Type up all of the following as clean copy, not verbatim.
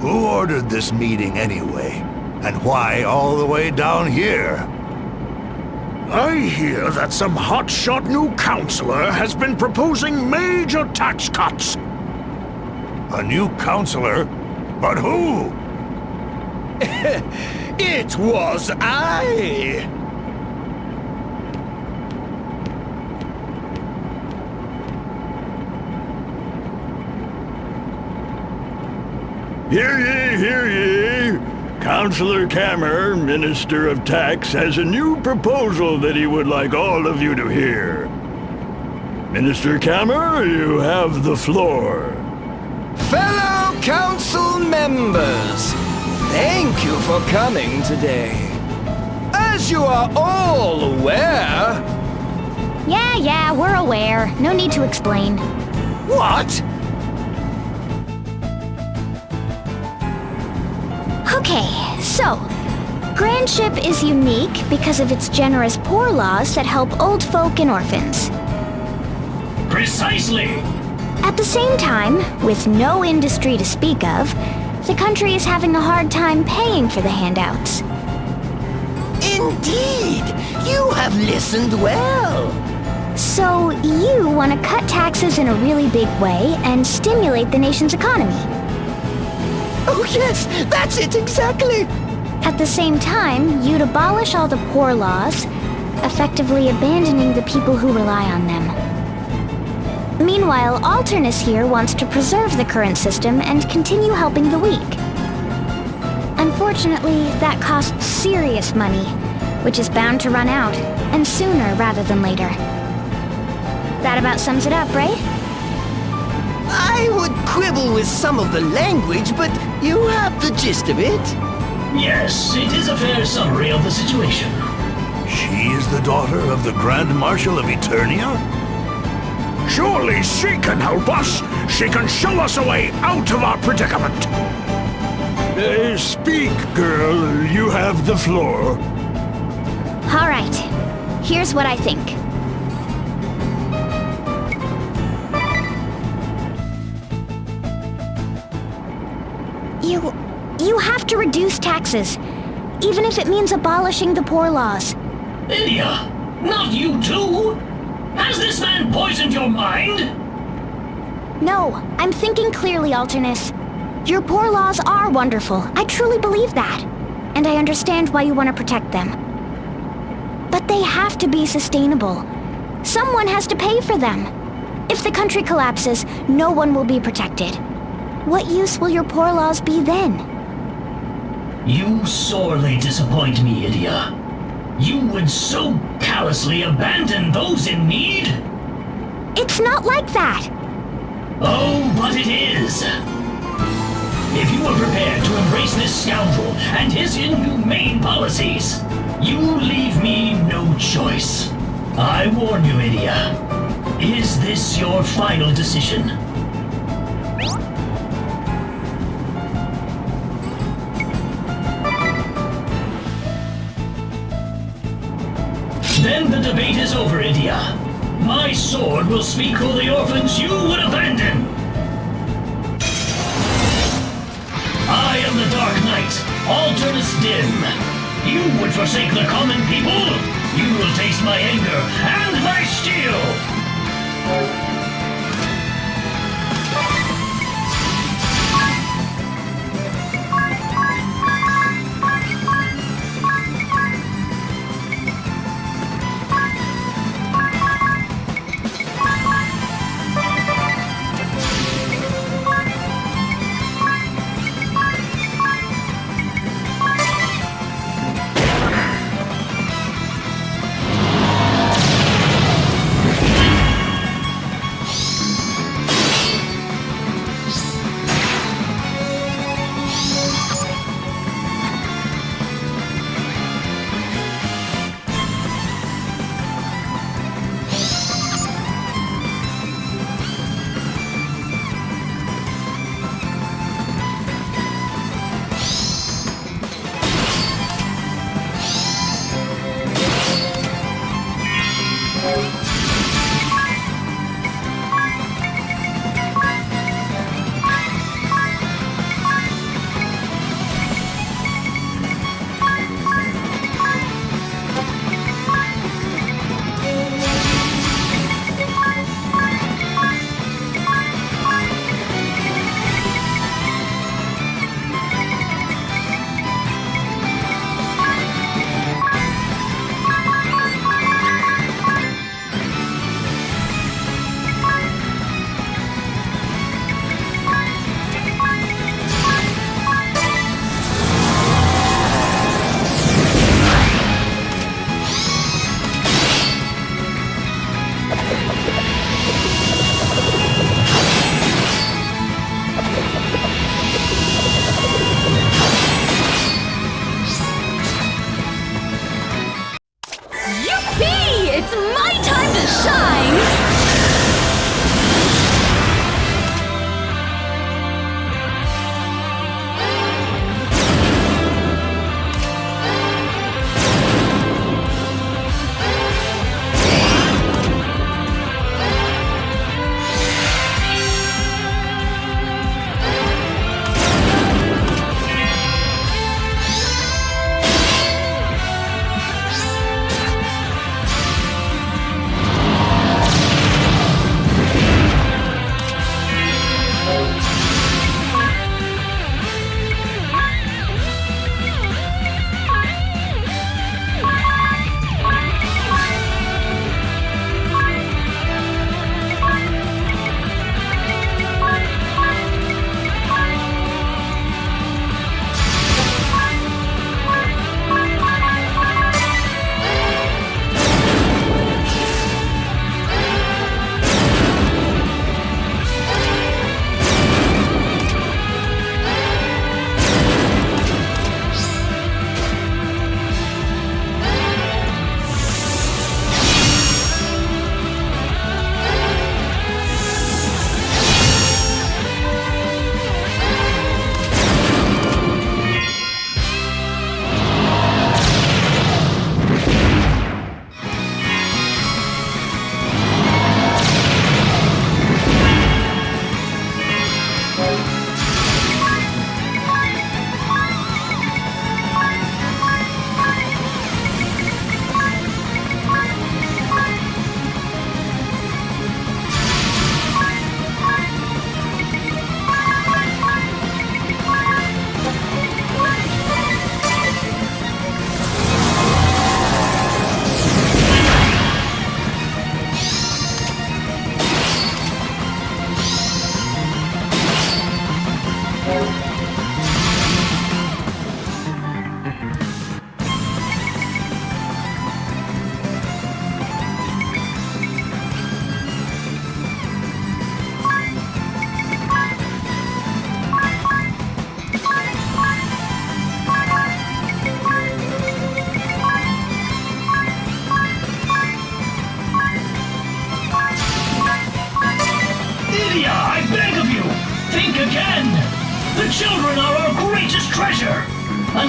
Who ordered this meeting anyway? And why all the way down here? I hear that some hotshot new counselor has been proposing major tax cuts. A new counselor? But who? It was I! Hear ye, hear ye! Councillor Kammer, Minister of Tax, has a new proposal that he would like all of you to hear. Minister Kammer, you have the floor. Fellow council members, thank you for coming today. As you are all aware... Yeah, we're aware. No need to explain. What? Okay, so, Grandship is unique because of its generous poor laws that help old folk and orphans. Precisely! At the same time, with no industry to speak of, the country is having a hard time paying for the handouts. Indeed! You have listened well! So, you want to cut taxes in a really big way and stimulate the nation's economy. Oh yes, that's it exactly! At the same time, you'd abolish all the poor laws, effectively abandoning the people who rely on them. Meanwhile, Alternis here wants to preserve the current system and continue helping the weak. Unfortunately, that costs serious money, which is bound to run out, and sooner rather than later. That about sums it up, right? I would quibble with some of the language, but you have the gist of it. Yes, it is a fair summary of the situation. She is the daughter of the Grand Marshal of Eternia? Surely she can help us. She can show us a way out of our predicament. Speak, girl. You have the floor. All right. Here's what I think. You have to reduce taxes, even if it means abolishing the poor laws. Lydia, not you too! Has this man poisoned your mind? No, I'm thinking clearly, Alternis. Your poor laws are wonderful. I truly believe that. And I understand why you want to protect them. But they have to be sustainable. Someone has to pay for them. If the country collapses, no one will be protected. What use will your poor laws be then? You sorely disappoint me, Idia. You would so callously abandon those in need? It's not like that. Oh, but it is. If you are prepared to embrace this scoundrel and his inhumane policies, you leave me no choice. I warn you, Idia. Is this your final decision? Then the debate is over, Idia. My sword will speak for the orphans you would abandon. I am the Dark Knight, Alternis Dim. You would forsake the common people. You will taste my anger and my steel.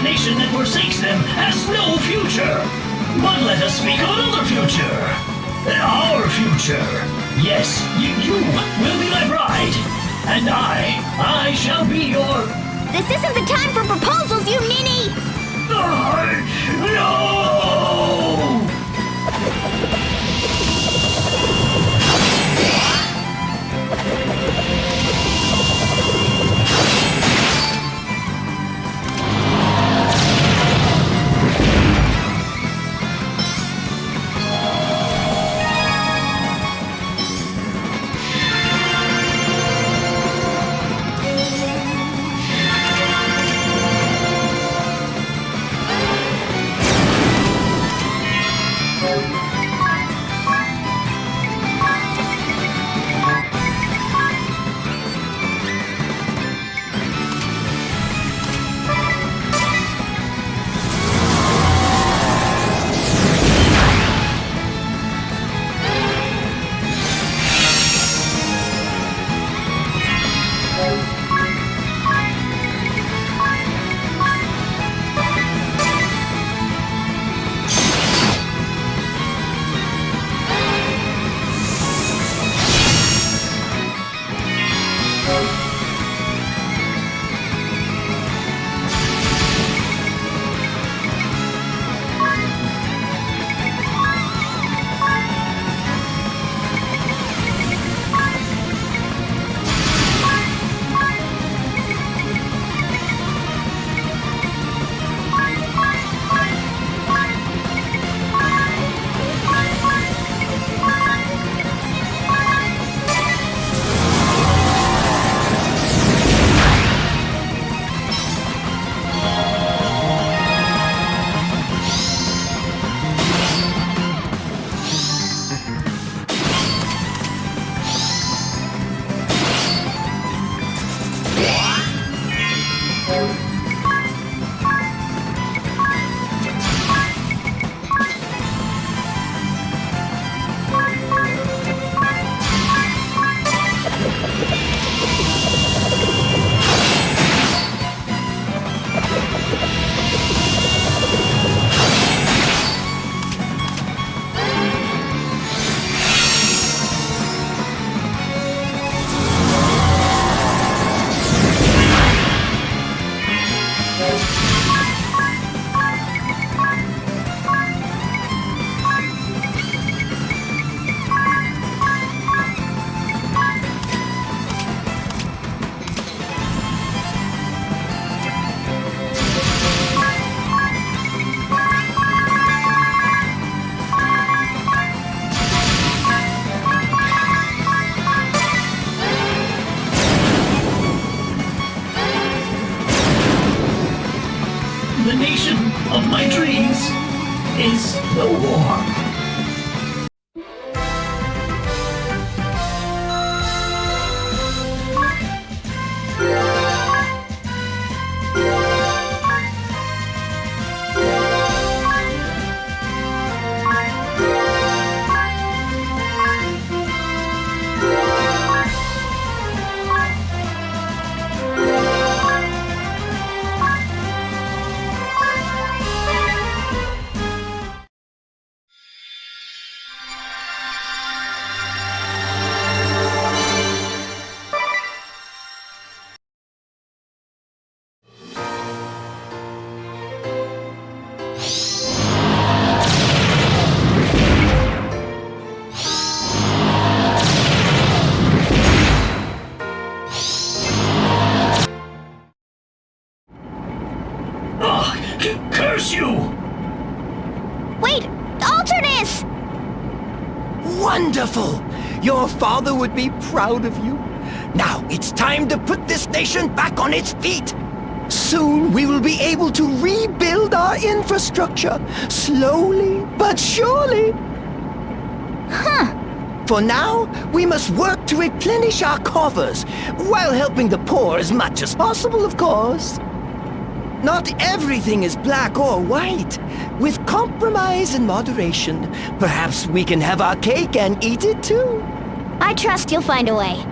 nation that forsakes them has no future. But let us speak of another future. Our future. Yes, you will be my bride. And I shall be your... This isn't the time for proposals, you meanie! No! The nation of my dreams is no more. Curse you! Wait! Alternis! Wonderful! Your father would be proud of you. Now it's time to put this nation back on its feet. Soon we will be able to rebuild our infrastructure, slowly but surely. Huh. For now, we must work to replenish our coffers, while helping the poor as much as possible, of course. Not everything is black or white. With compromise and moderation, perhaps we can have our cake and eat it too. I trust you'll find a way.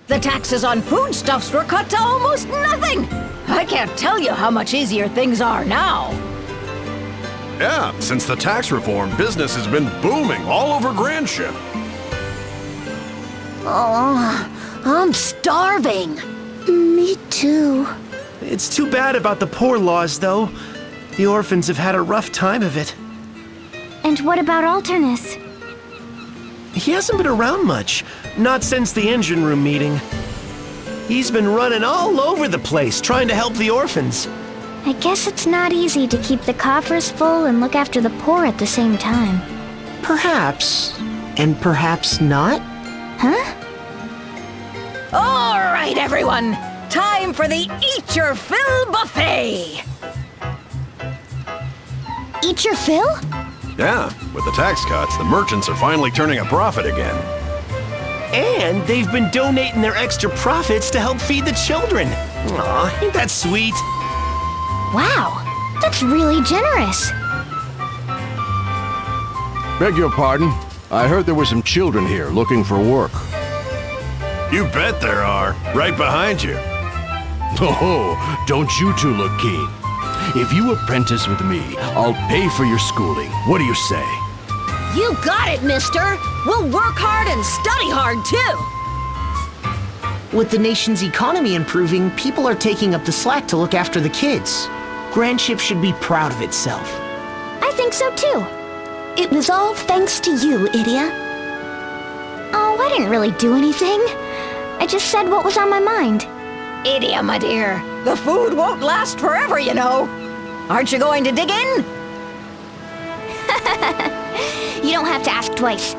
The taxes on foodstuffs were cut to almost nothing. I can't tell you how much easier things are now. Yeah, since the tax reform, business has been booming all over Grandship. Oh, I'm starving. Me too. It's too bad about the poor laws, though. The orphans have had a rough time of it. And what about Alternis? He hasn't been around much, not since the engine room meeting. He's been running all over the place, trying to help the orphans. I guess it's not easy to keep the coffers full and look after the poor at the same time. Perhaps. And perhaps not? Huh? All right, everyone. Time for the Eat Your Fill buffet. Eat your fill? Yeah, with the tax cuts, the merchants are finally turning a profit again. And they've been donating their extra profits to help feed the children. Aw, ain't that sweet? Wow, that's really generous. Beg your pardon? I heard there were some children here looking for work. You bet there are, right behind you. Oh, don't you two look keen? If you apprentice with me, I'll pay for your schooling. What do you say? You got it, mister. We'll work hard and study hard, too. With the nation's economy improving, people are taking up the slack to look after the kids. Grandship should be proud of itself. I think so too. It was all thanks to you, Idia. Oh, I didn't really do anything. I just said what was on my mind. Idia, my dear, the food won't last forever, you know. Aren't you going to dig in? You don't have to ask twice.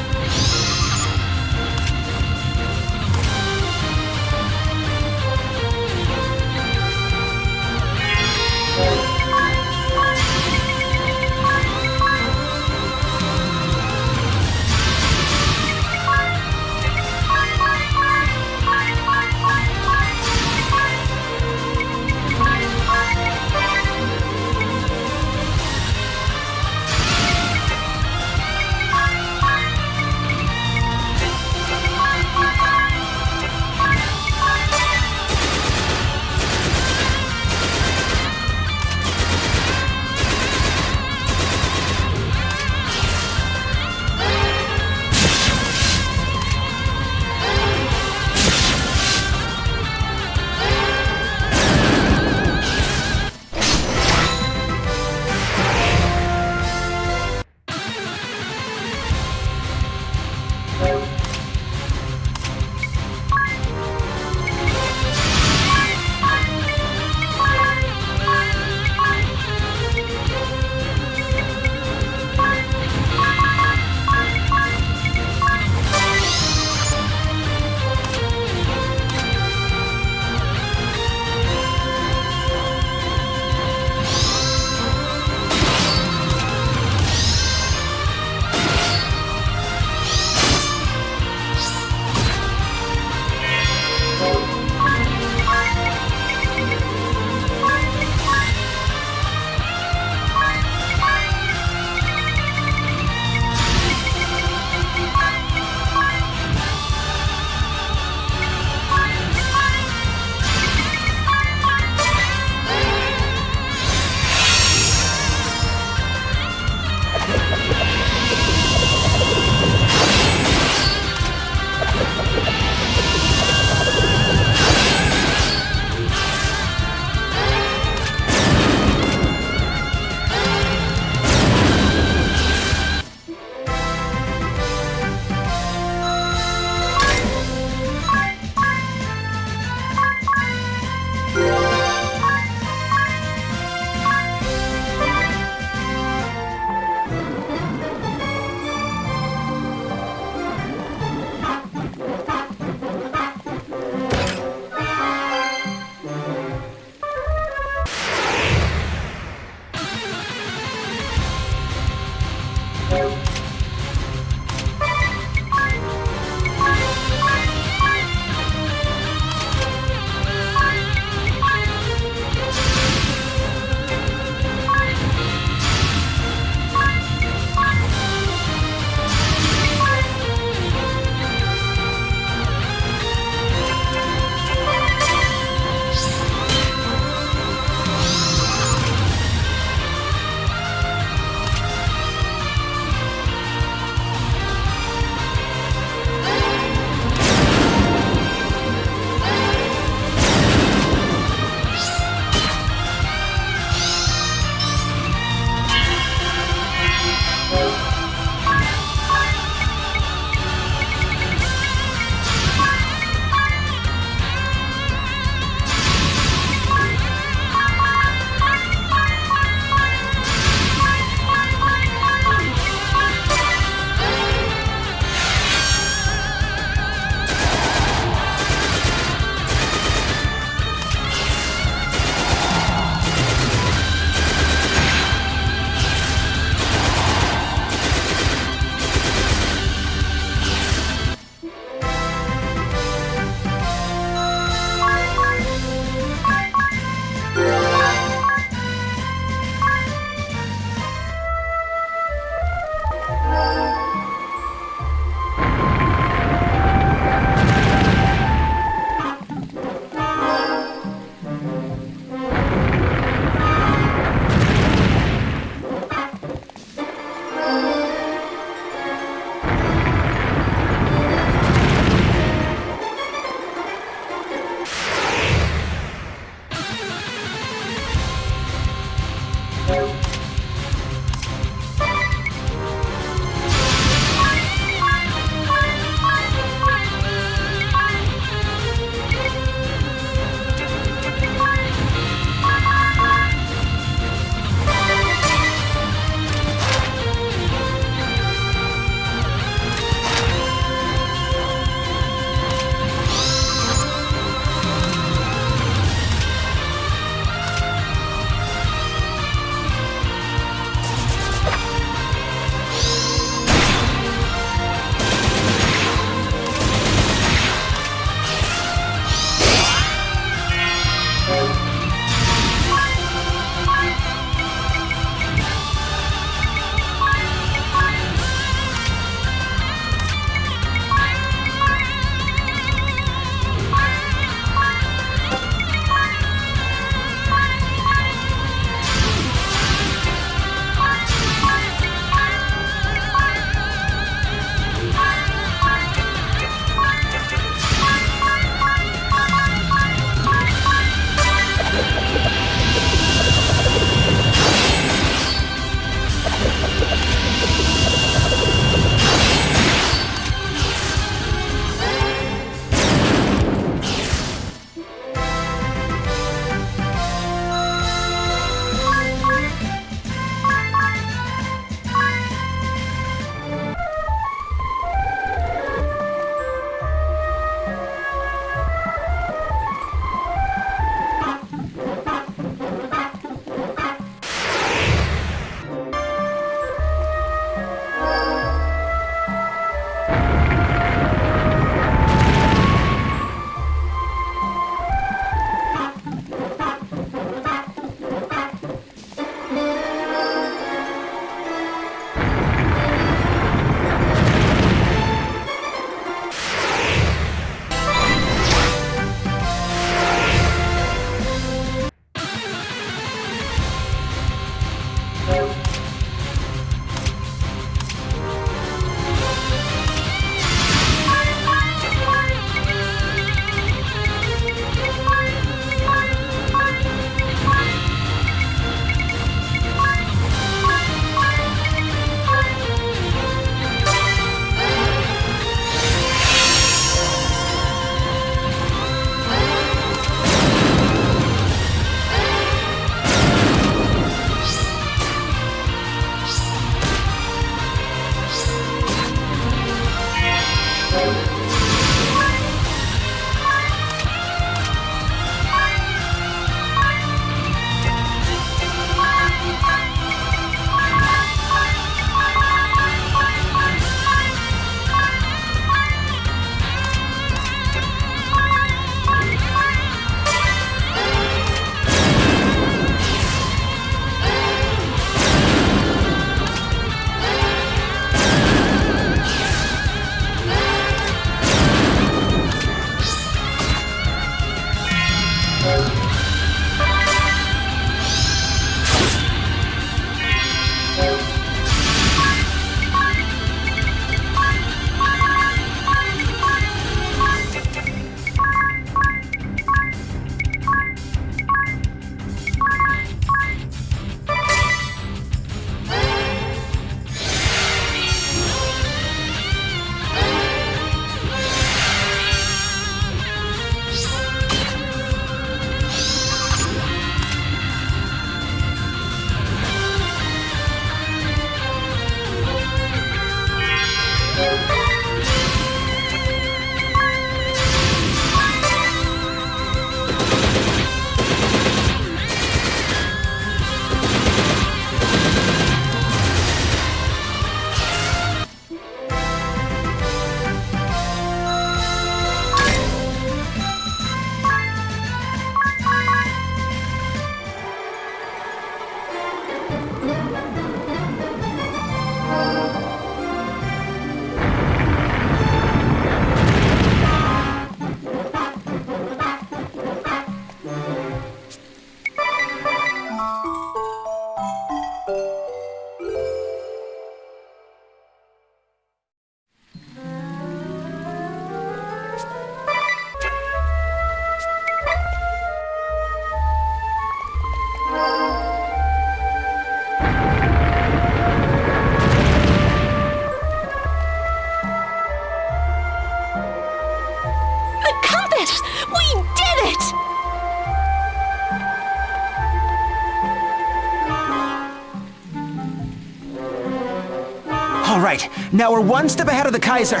Alright, now we're one step ahead of the Kaiser.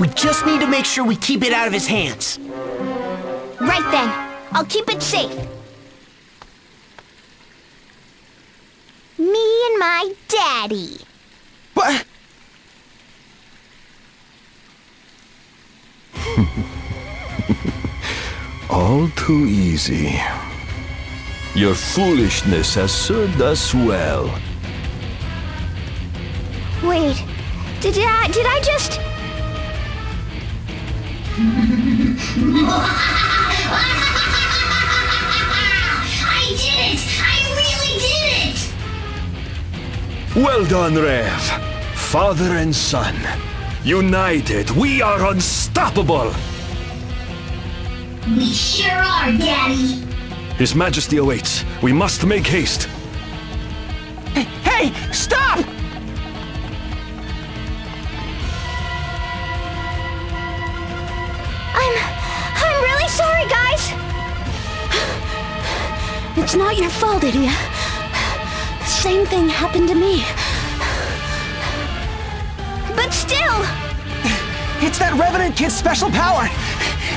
We just need to make sure we keep it out of his hands. Right then. I'll keep it safe. Me and my daddy. What? All too easy. Your foolishness has served us well. Wait, did I just... I did it! I really did it! Well done, Rev. Father and son. United, we are unstoppable! We sure are, Daddy. His Majesty awaits. We must make haste. Hey, stop! I'm really sorry, guys! It's not your fault, idiot. Same thing happened to me. But still! It's that Revenant kid's special power!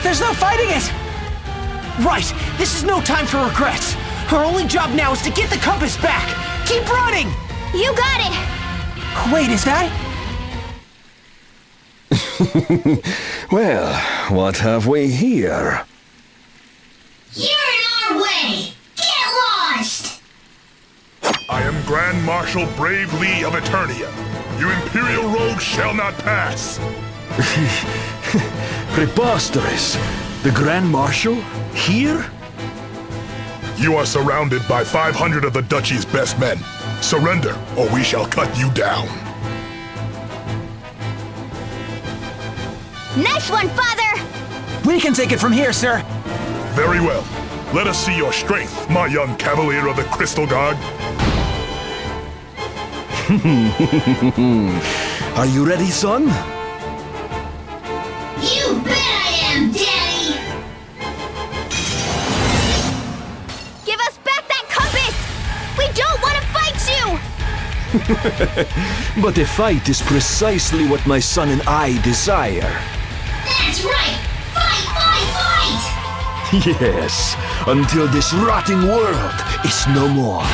There's no fighting it! Right, this is no time for regrets. Our only job now is to get the compass back! Keep running! You got it! Wait, is that... Well, what have we here? You're in our way! Get lost! I am Grand Marshal Brave Lee of Eternia. You Imperial rogues shall not pass. Preposterous. The Grand Marshal? Here? You are surrounded by 500 of the Duchy's best men. Surrender, or we shall cut you down. Nice one, Father! We can take it from here, sir. Very well. Let us see your strength, my young cavalier of the Crystal Guard. Are you ready, son? You bet I am, Daddy! Give us back that compass! We don't want to fight you! But a fight is precisely what my son and I desire. That's right! Fight, fight, fight! Yes, until this rotting world is no more.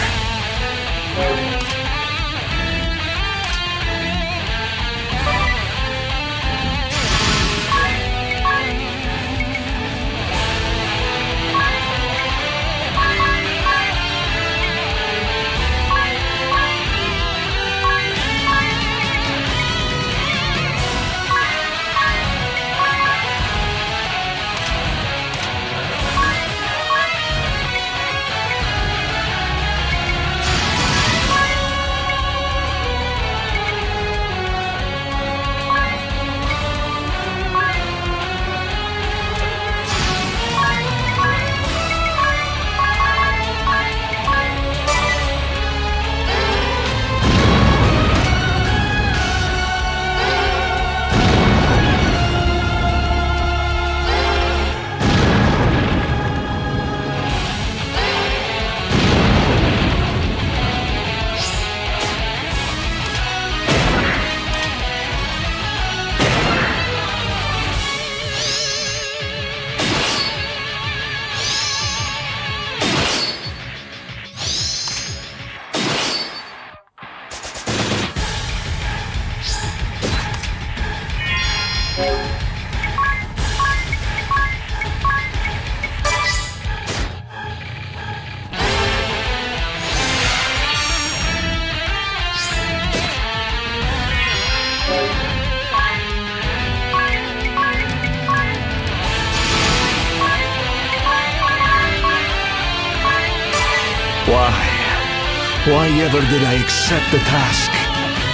Why ever did I accept the task?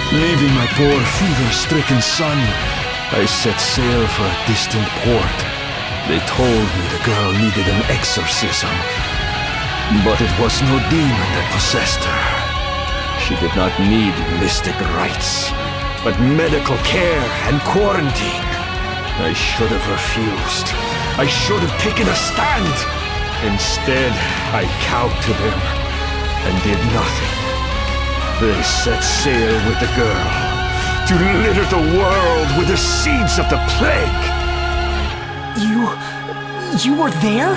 Leaving my poor fever-stricken son, I set sail for a distant port. They told me the girl needed an exorcism, but it was no demon that possessed her. She did not need mystic rites, but medical care and quarantine. I should have refused. I should have taken a stand. Instead, I cowed to them and did nothing. They set sail with the girl, to litter the world with the seeds of the plague. You were there?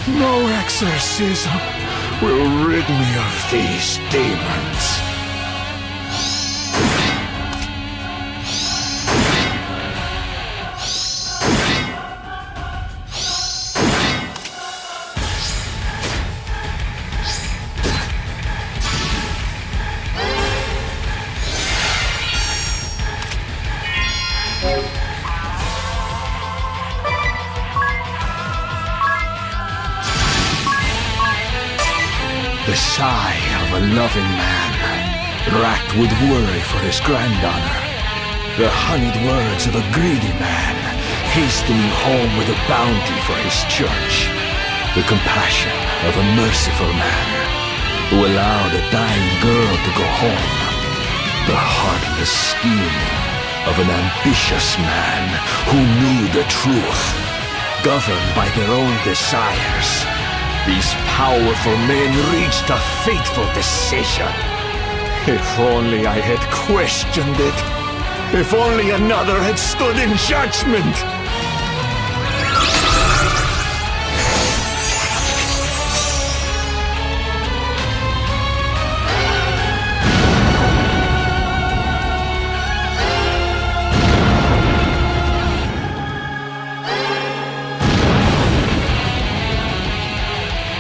No exorcism will rid me of these demons. The sigh of a loving man, racked with worry for his granddaughter. The honeyed words of a greedy man, hastening home with a bounty for his church. The compassion of a merciful man, who allowed a dying girl to go home. The heartless scheming of an ambitious man who knew the truth, governed by their own desires. These powerful men reached a fateful decision. If only I had questioned it. If only another had stood in judgment.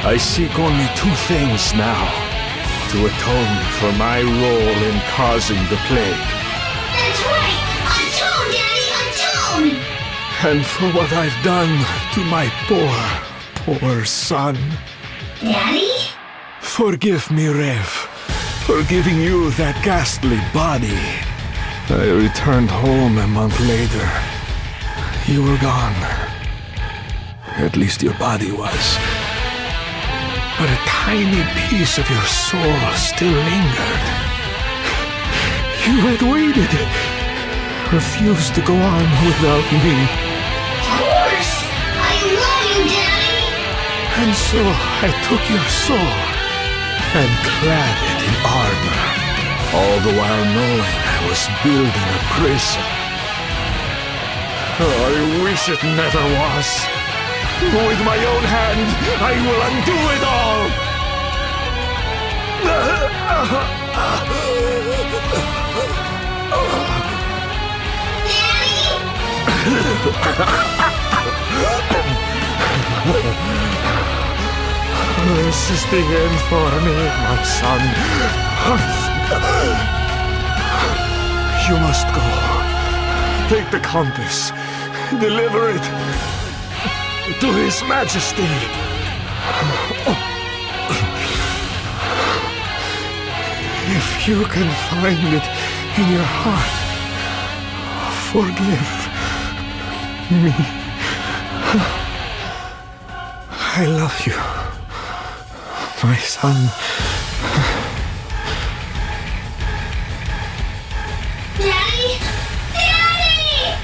I seek only two things now, to atone for my role in causing the plague. That's right! Atone, Daddy, atone! And for what I've done to my poor son. Daddy? Forgive me, Rev, for giving you that ghastly body. I returned home a month later. You were gone. At least your body was. But a tiny piece of your soul still lingered. You had waited, refused to go on without me. Of course! I love you, Daddy! And so I took your soul and clad it in armor, all the while knowing I was building a prison. Oh, I wish it never was. With my own hand, I will undo it all! This is the end for me, my son. You must go. Take the compass. Deliver it to His Majesty. If you can find it in your heart, forgive me. I love you, my son. Daddy? Daddy!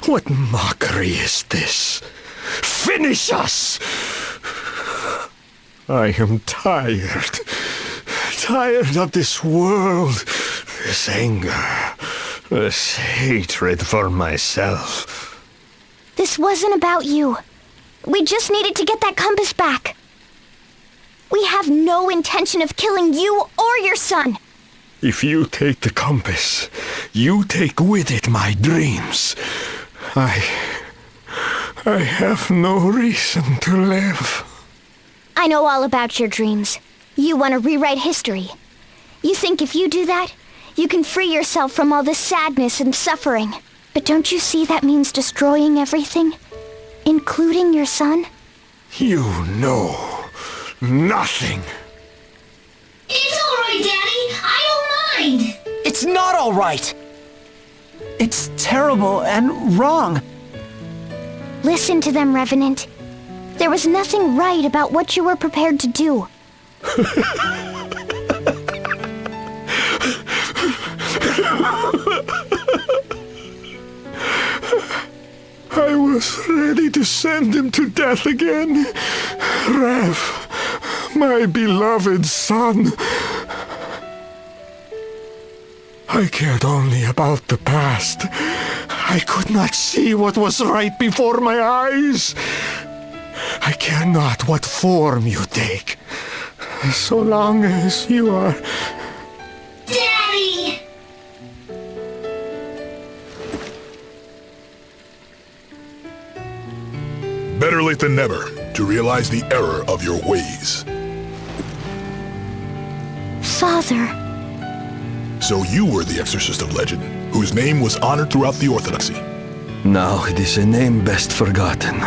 What mockery is this? Finish us! I am tired. Tired of this world, this anger, this hatred for myself. This wasn't about you. We just needed to get that compass back. We have no intention of killing you or your son. If you take the compass, you take with it my dreams. I have no reason to live. I know all about your dreams. You want to rewrite history. You think if you do that, you can free yourself from all the sadness and suffering. But don't you see that means destroying everything? Including your son? You know nothing. It's all right, Daddy. I don't mind. It's not all right. It's terrible and wrong. Listen to them, Revenant. There was nothing right about what you were prepared to do. I was ready to send him to death again. Rev, my beloved son. I cared only about the past. I could not see what was right before my eyes. I care not what form you take, so long as you are... Daddy! Better late than never to realize the error of your ways. Father. So you were the exorcist of legend, whose name was honored throughout the Orthodoxy. Now it is a name best forgotten.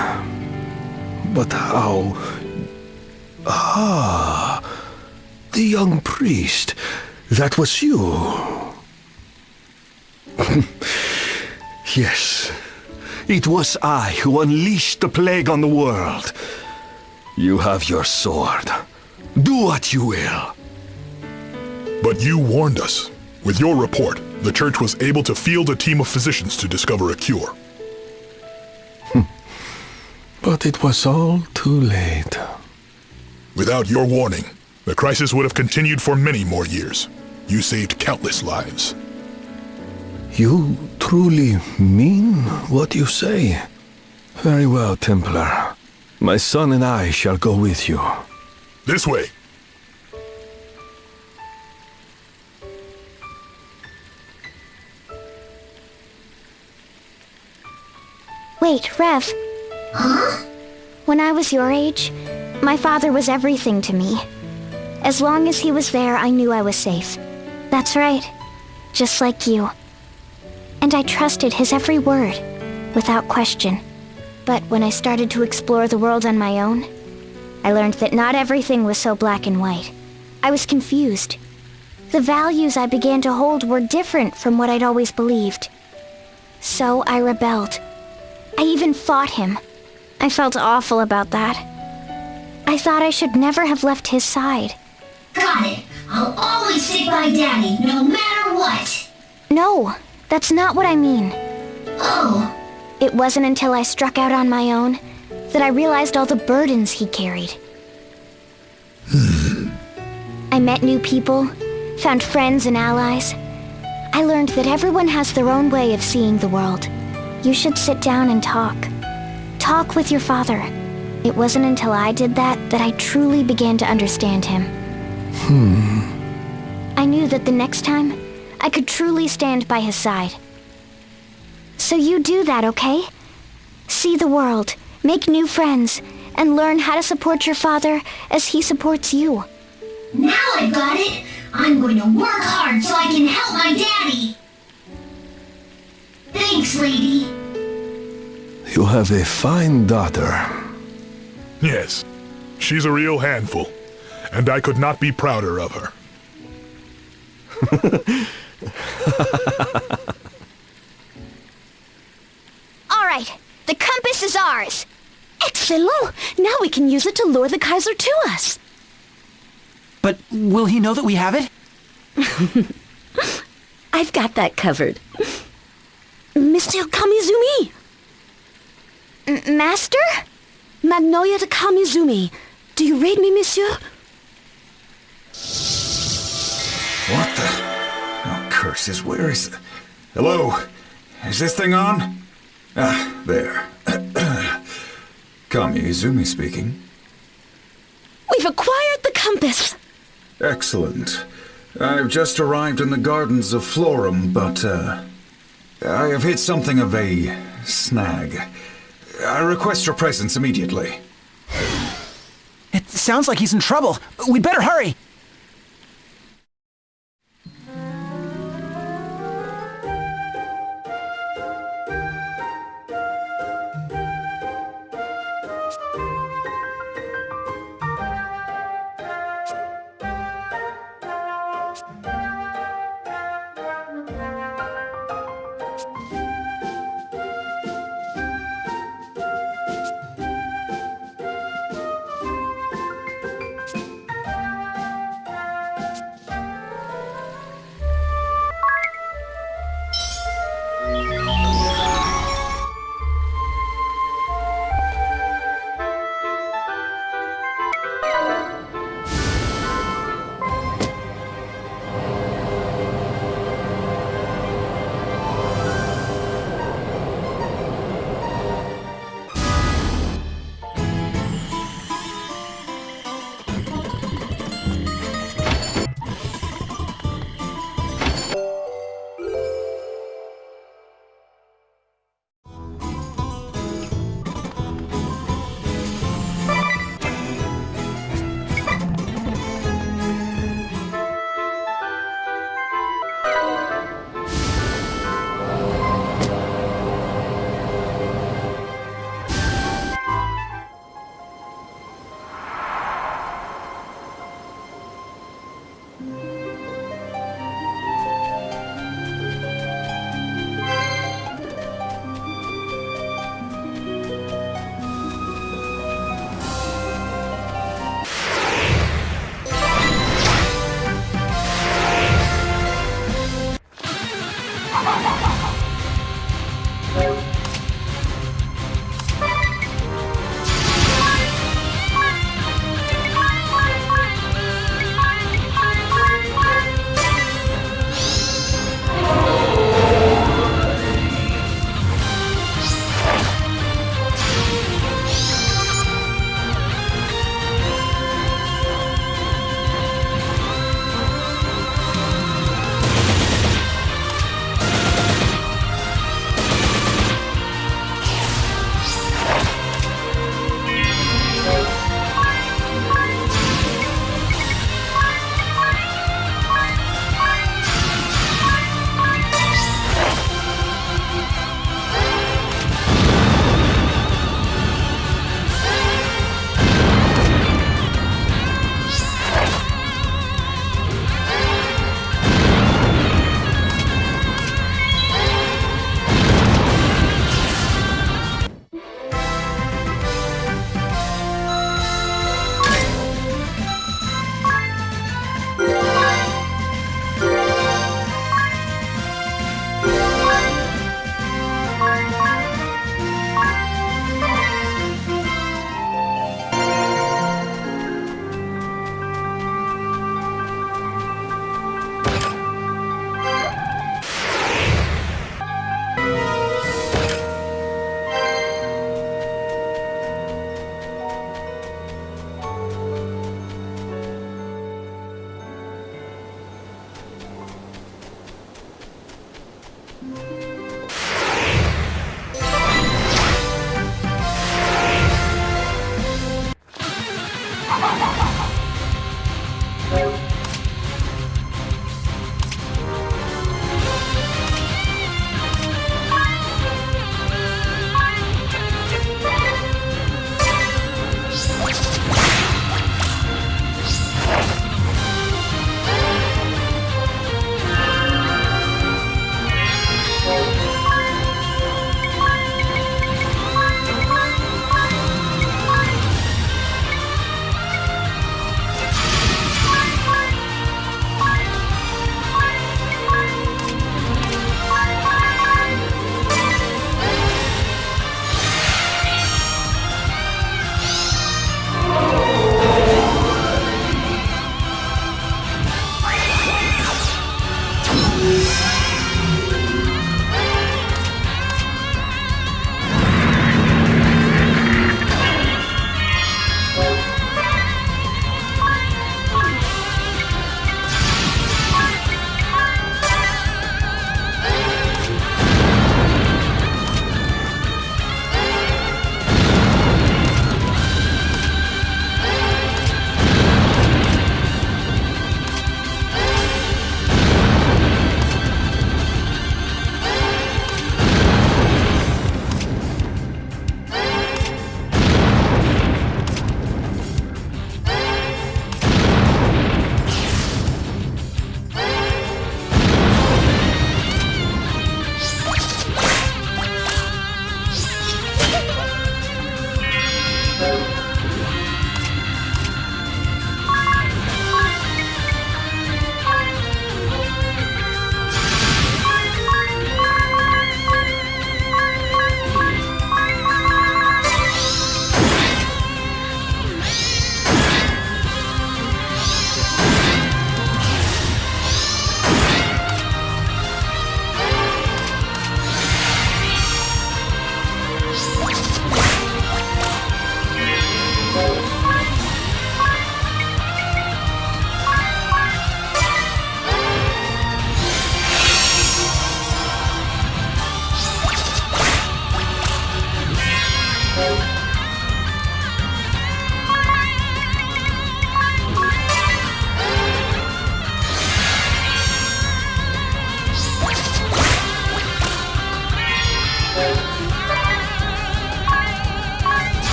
But how... Ah, the young priest. That was you. Yes, it was I who unleashed the plague on the world. You have your sword. Do what you will. But you warned us. With your report, the Church was able to field a team of physicians to discover a cure. But it was all too late. Without your warning, the crisis would have continued for many more years. You saved countless lives. You truly mean what you say? Very well, Templar. My son and I shall go with you. This way. Wait, Rev. Huh? When I was your age, my father was everything to me. As long as he was there, I knew I was safe. That's right. Just like you. And I trusted his every word, without question. But when I started to explore the world on my own, I learned that not everything was so black and white. I was confused. The values I began to hold were different from what I'd always believed. So I rebelled. I even fought him. I felt awful about that. I thought I should never have left his side. Got it. I'll always stick by Daddy, no matter what. No, that's not what I mean. Oh. It wasn't until I struck out on my own that I realized all the burdens he carried. I met new people, found friends and allies. I learned that everyone has their own way of seeing the world. You should sit down and talk. Talk with your father. It wasn't until I did that I truly began to understand him. I knew that the next time, I could truly stand by his side. So you do that, okay? See the world, make new friends, and learn how to support your father as he supports you. Now I've got it. I'm going to work hard so I can help my daddy. Thanks, lady. You have a fine daughter. Yes, she's a real handful, and I could not be prouder of her. All right, the compass is ours. Excellent! Now we can use it to lure the Kaiser to us. But will he know that we have it? I've got that covered. Monsieur Kamizumi! Master? Magnolia to Kamizumi. Do you read me, monsieur? What the? Oh, curses, where is it? Hello? Is this thing on? Ah, there. Kamizumi speaking. We've acquired the compass. Excellent. I've just arrived in the gardens of Florem, but, I have hit something of a snag. I request your presence immediately. It sounds like he's in trouble. We'd better hurry.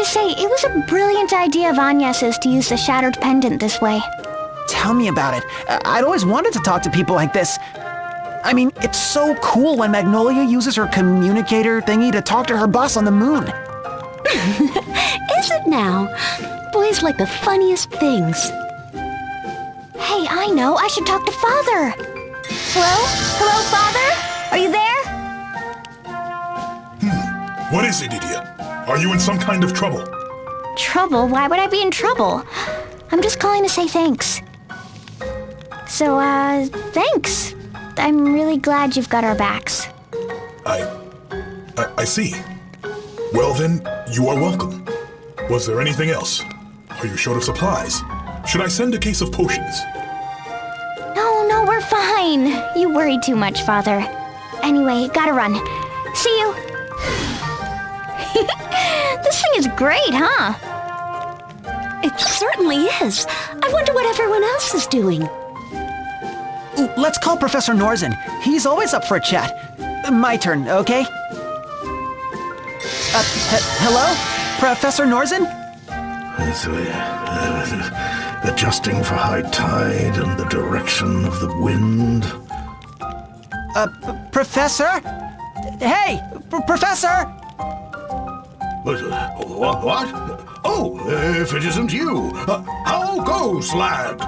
to say, it was a brilliant idea of Agnes's to use the shattered pendant this way. Tell me about it. I'd always wanted to talk to people like this. I mean, it's so cool when Magnolia uses her communicator thingy to talk to her boss on the moon. Is it now? Boys like the funniest things. Hey, I know. I should talk to Father. Hello? Hello, Father? Are you there? What is it, idiot? Are you in some kind of trouble? Trouble? Why would I be in trouble? I'm just calling to say thanks. So, thanks. I'm really glad you've got our backs. I see. Well then, you are welcome. Was there anything else? Are you short of supplies? Should I send a case of potions? No, we're fine. You worry too much, Father. Anyway, gotta run. See you. This thing is great, huh? It certainly is. I wonder what everyone else is doing. Let's call Professor Norzen. He's always up for a chat. My turn, okay? Hello? Professor Norzen? Adjusting for high tide and the direction of the wind. Professor? Hey! Professor! What? Oh, if it isn't you. How goes, lad?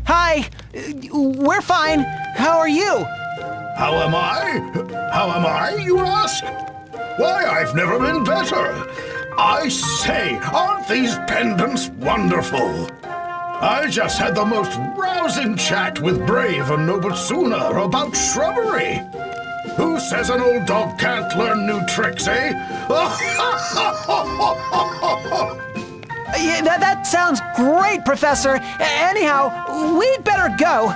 Hi. We're fine. How are you? How am I? How am I, you ask? Why, I've never been better. I say, aren't these pendants wonderful? I just had the most rousing chat with Brave and Nobutsuna about shrubbery. Who says an old dog can't learn new tricks, eh? Yeah, that sounds great, Professor. Anyhow, we'd better go.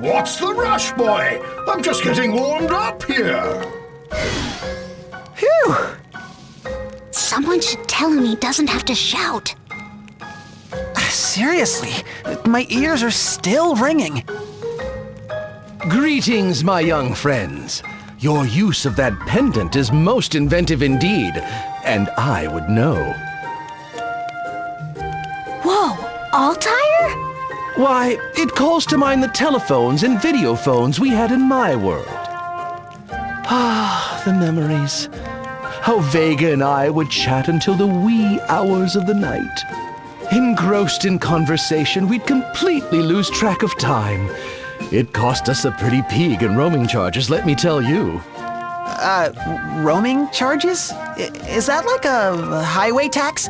What's the rush, boy? I'm just getting warmed up here. Phew! Someone should tell him he doesn't have to shout. Seriously, my ears are still ringing. Greetings, my young friends. Your use of that pendant is most inventive indeed, and I would know. Whoa, Altair? Why, it calls to mind the telephones and video phones we had in my world. Ah, the memories. How Vega and I would chat until the wee hours of the night. Engrossed in conversation, we'd completely lose track of time. It cost us a pretty peeg in roaming charges, let me tell you. Roaming charges? Is that like a highway tax?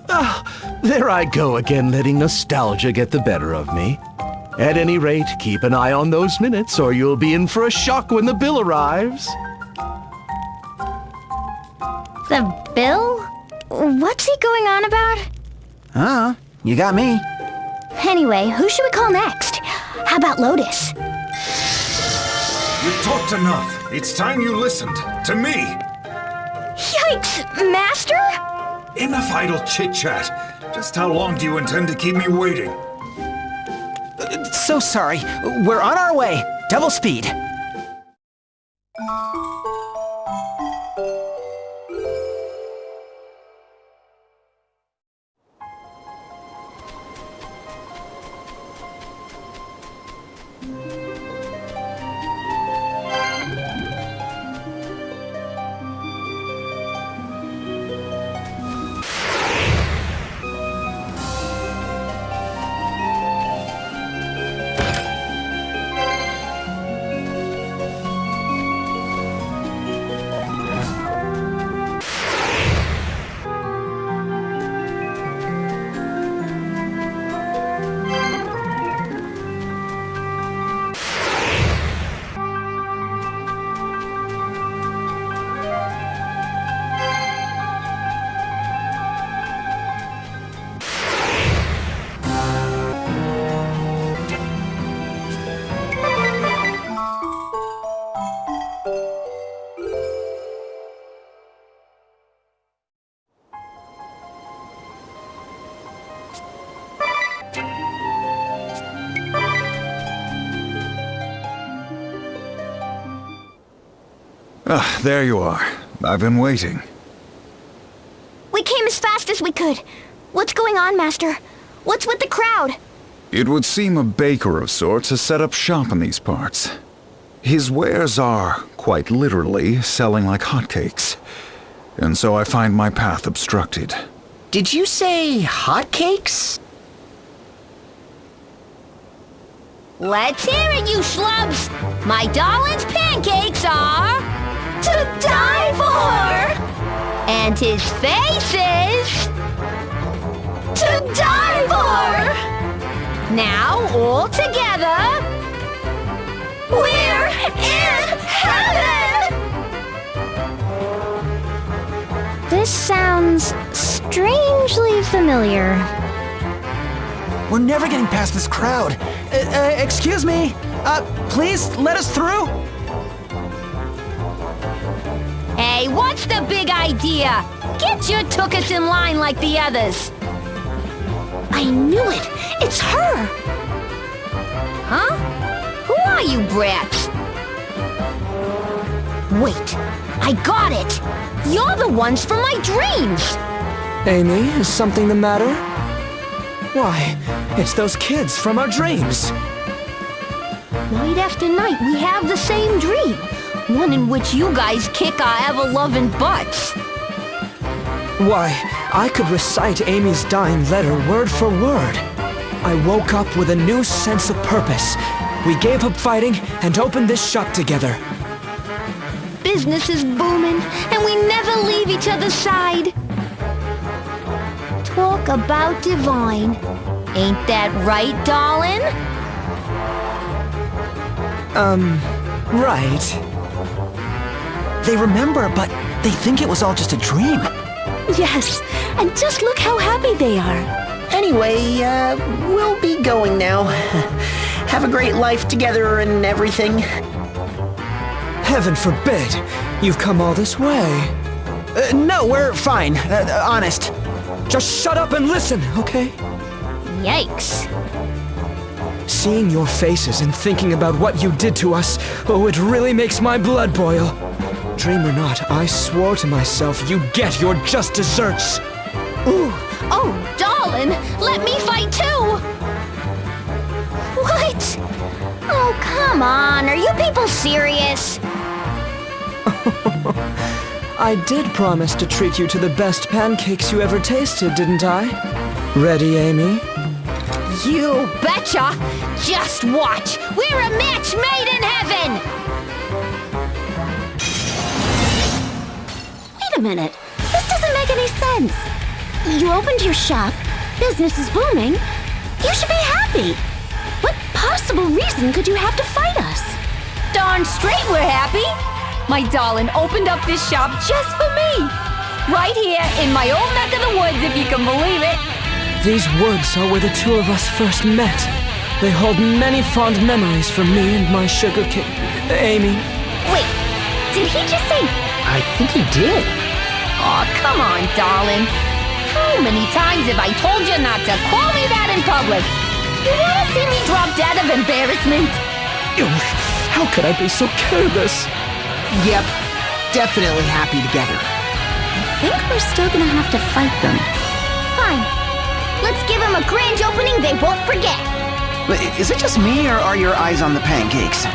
Ah, there I go again, letting nostalgia get the better of me. At any rate, keep an eye on those minutes, or you'll be in for a shock when the bill arrives. The bill? What's he going on about? You got me. Anyway, who should we call next? How about Lotus? You've talked enough. It's time you listened to me. Yikes, Master? Enough idle chit-chat. Just how long do you intend to keep me waiting? So sorry. We're on our way. Double speed. Ah, there you are. I've been waiting. We came as fast as we could. What's going on, Master? What's with the crowd? It would seem a baker of sorts has set up shop in these parts. His wares are, quite literally, selling like hotcakes. And so I find my path obstructed. Did you say hotcakes? Let's hear it, you schlubs! My darling's pancakes are... to die for! And his face is... to die for! Now, all together... we're in heaven! This sounds strangely familiar. We're never getting past this crowd. Excuse me. Please let us through. Hey, what's the big idea? Get your tookus in line like the others. I knew it. It's her. Huh? Who are you brats? Wait, I got it. You're the ones from my dreams. Aimee, is something the matter? Why, it's those kids from our dreams. Night after night, we have the same dream. One in which you guys kick our ever-loving butts. Why, I could recite Aimee's dying letter word for word. I woke up with a new sense of purpose. We gave up fighting and opened this shop together. Business is booming, and we never leave each other's side. Talk about divine. Ain't that right, darling? Right. They remember, but they think it was all just a dream. Yes, and just look how happy they are. Anyway, we'll be going now. Have a great life together and everything. Heaven forbid! You've come all this way. No, we're fine. Honest. Just shut up and listen, okay? Yikes. Seeing your faces and thinking about what you did to us, oh, it really makes my blood boil. Dream or not, I swore to myself you'd get your just desserts. Ooh, oh, darling, let me fight too! What? Oh, come on, are you people serious? I did promise to treat you to the best pancakes you ever tasted, didn't I? Ready, Aimee? You betcha! Just watch! We're a match made in heaven! Wait a minute. This doesn't make any sense. You opened your shop, business is booming. You should be happy. What possible reason could you have to fight us? Darn straight we're happy! My darling opened up this shop just for me! Right here in my old neck of the woods, if you can believe it! These woods are where the two of us first met. They hold many fond memories for me and my sugar cane. Aimee. Wait, did he just say... I think he did. Aw, come on, darling. How many times have I told you not to call me that in public? You wanna see me drop dead of embarrassment? How could I be so careless? Yep, definitely happy together. I think we're still gonna have to fight them. Fine. Let's give them a grand opening they won't forget. Is it just me, or are your eyes on the pancakes?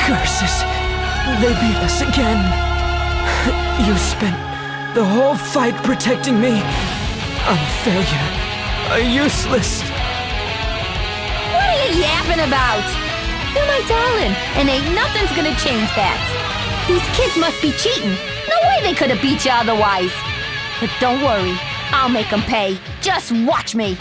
Curses. They beat us again. You spent the whole fight protecting me. I'm a failure. Useless. What are you yapping about? You're my darling, and ain't nothing's gonna change that. These kids must be cheating. No way they could have beat you otherwise. But don't worry, I'll make them pay. Just watch me.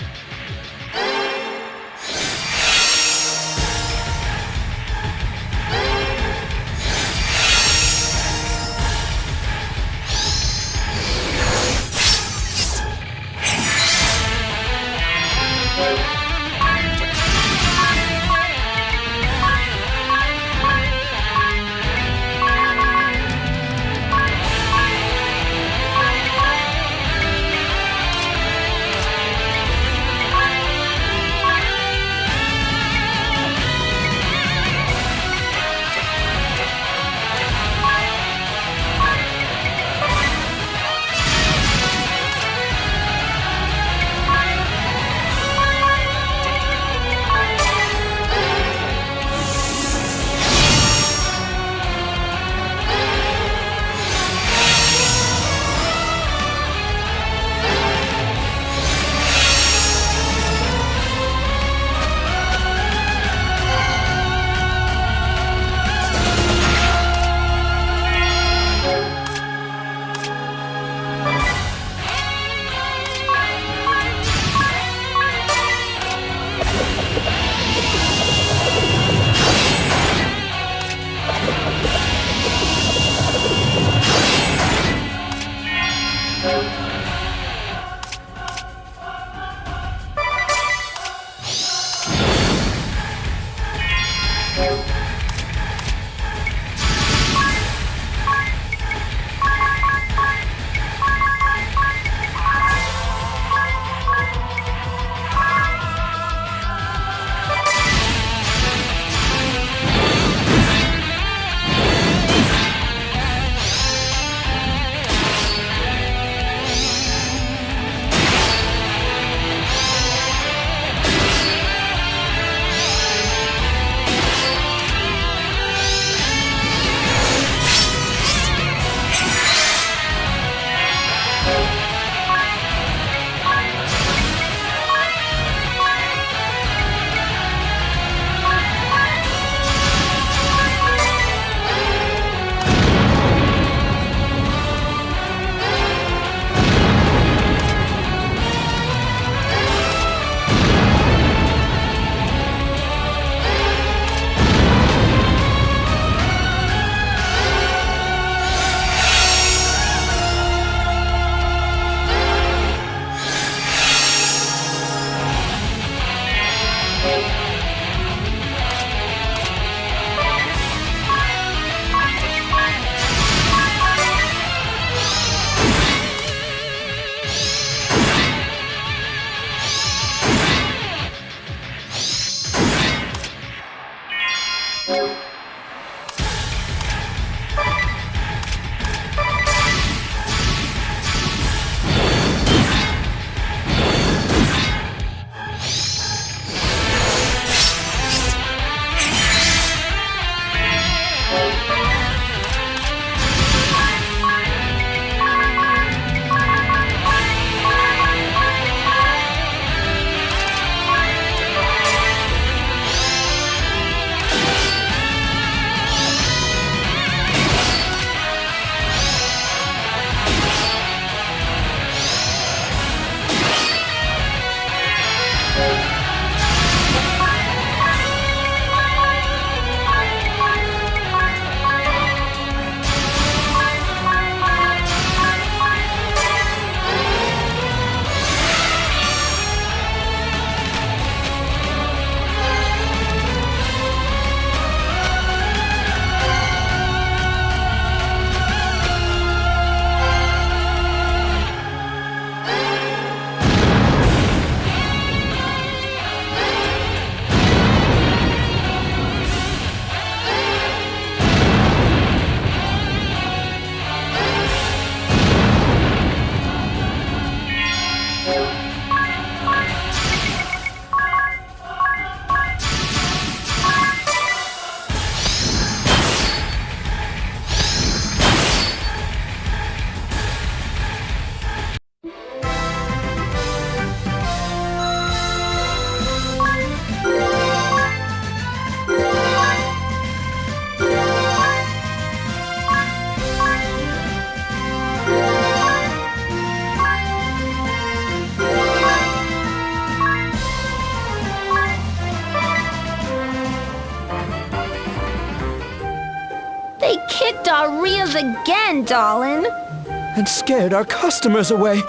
kicked our rears again, darling. And scared our customers away.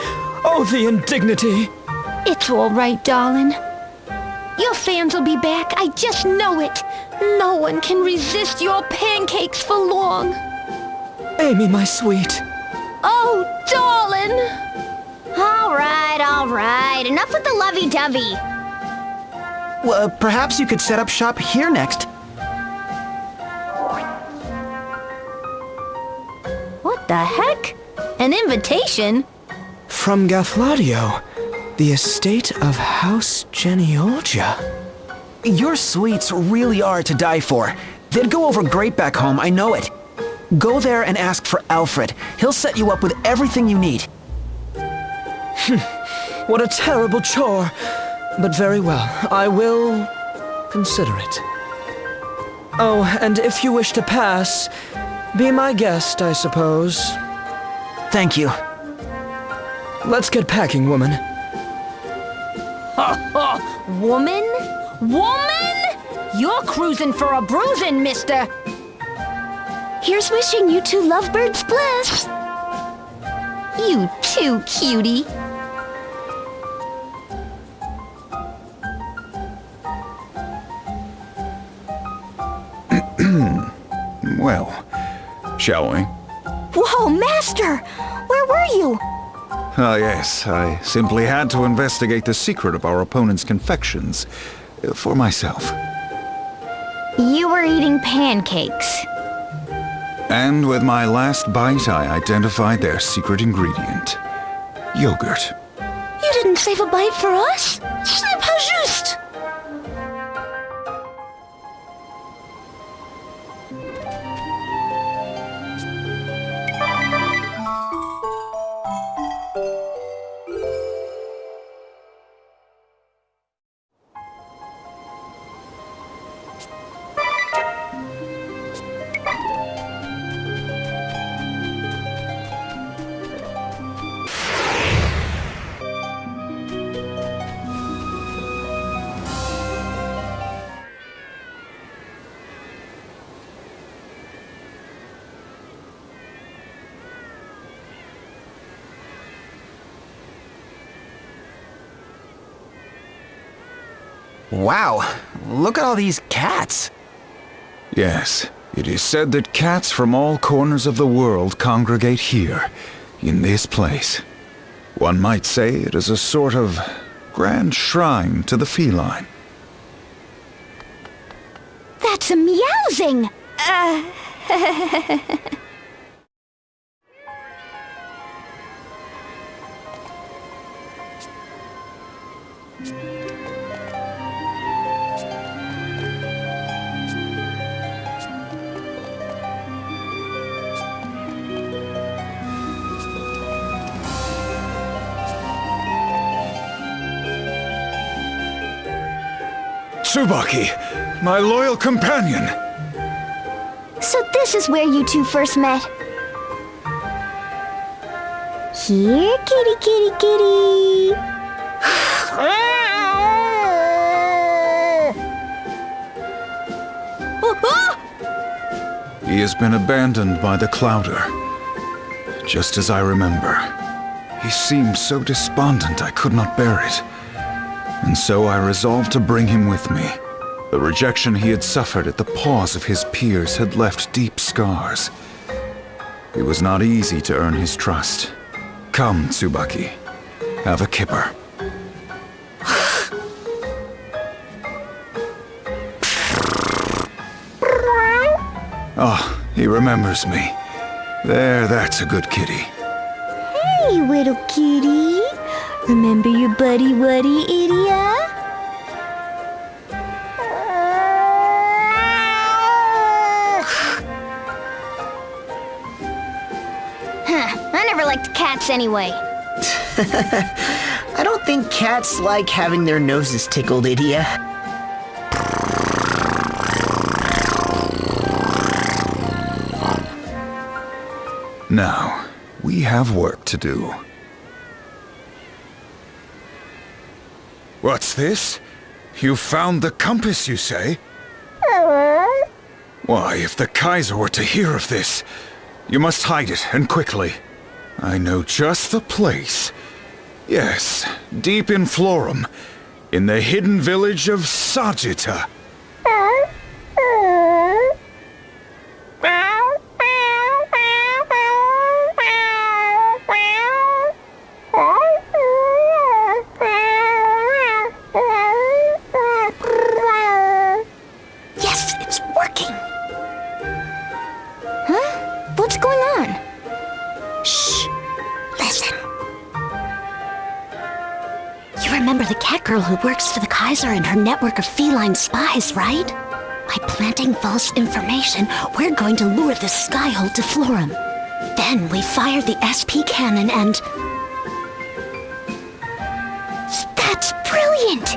Oh, the indignity! It's all right, darling. Your fans will be back, I just know it. No one can resist your pancakes for long. Aimee, my sweet. Oh, darling! All right. Enough with the lovey-dovey. Well, perhaps you could set up shop here next. What the heck? An invitation? From Gathladio, the estate of House Genealogia. Your sweets really are to die for. They'd go over great back home, I know it. Go there and ask for Alfred. He'll set you up with everything you need. What a terrible chore. But very well, I will consider it. Oh, and if you wish to pass, be my guest, I suppose. Thank you. Let's get packing, woman. Woman? Woman? You're cruising for a bruising, mister. Here's wishing you two lovebirds bliss. You too, cutie. Well, shall we? Whoa, Master! Where were you? Ah, yes, I simply had to investigate the secret of our opponent's confections for myself. You were eating pancakes. And with my last bite, I identified their secret ingredient. Yogurt. You didn't save a bite for us? C'est pas juste! Wow, look at all these cats. Yes, it is said that cats from all corners of the world congregate here, in this place. One might say it is a sort of grand shrine to the feline. That's a meowsing! Tsubaki, my loyal companion! So this is where you two first met. Here, kitty, kitty, kitty! He has been abandoned by the Clouder. Just as I remember. He seemed so despondent I could not bear it. And so I resolved to bring him with me. The rejection he had suffered at the paws of his peers had left deep scars. It was not easy to earn his trust. Come, Tsubaki. Have a kipper. Oh, he remembers me. There, that's a good kitty. Hey, little kitty. Remember your buddy Wuddy, idiot? I never liked cats anyway. I don't think cats like having their noses tickled, idiot. Now, we have work to do. What's this? You found the compass, you say? Why, if the Kaiser were to hear of this, you must hide it, and quickly. I know just the place. Yes, deep in Florem, in the hidden village of Sagitta. Yes, it's working. Huh? What's going on? Shh. Listen. You remember the cat girl who works for the Kaiser and her network of feline spies, right? By planting false information, we're going to lure the Skyhold to Florem. Then we fire the SP cannon and... That's brilliant!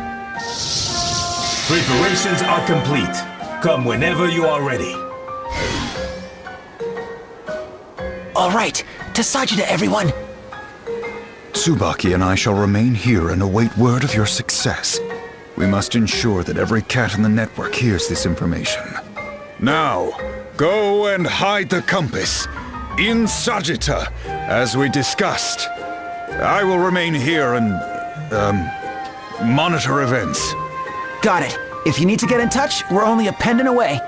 Preparations are complete. Come whenever you are ready. All right, to Sagitta, everyone. Tsubaki and I shall remain here and await word of your success. We must ensure that every cat in the network hears this information. Now, go and hide the compass in Sagitta, as we discussed. I will remain here and, monitor events. Got it. If you need to get in touch, we're only a pendant away.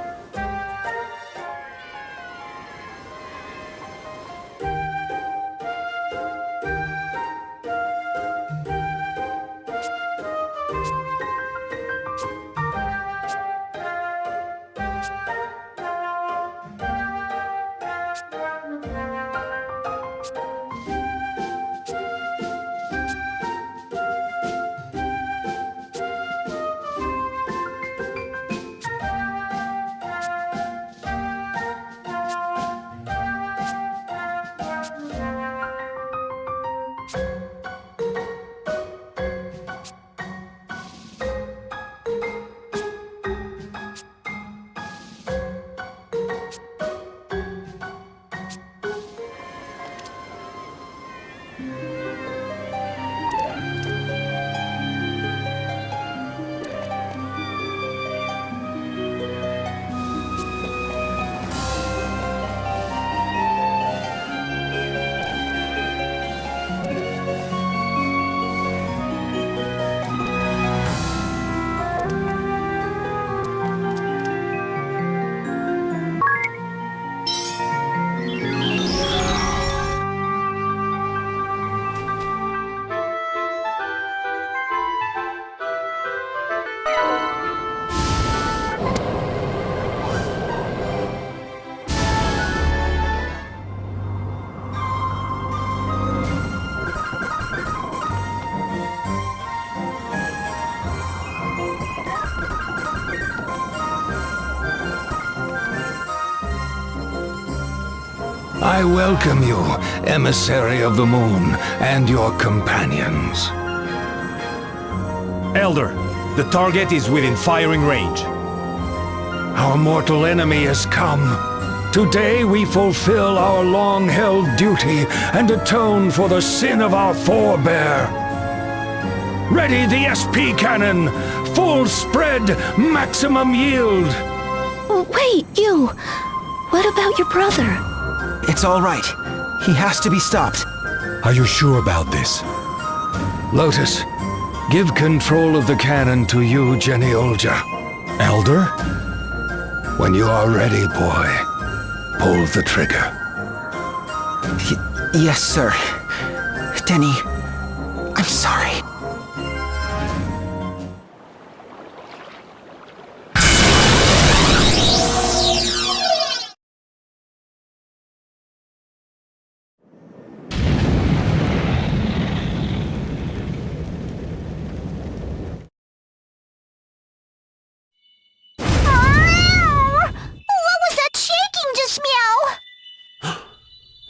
I welcome you, emissary of the moon, and your companions. Elder, the target is within firing range. Our mortal enemy has come. Today we fulfill our long-held duty and atone for the sin of our forebear. Ready the SP cannon! Full spread, maximum yield! Wait, you! What about your brother? It's all right. He has to be stopped. Are you sure about this? Lotus, give control of the cannon to you, Jenny Olja. Elder? When you are ready, boy, pull the trigger. Yes, sir. Denny, I'm sorry.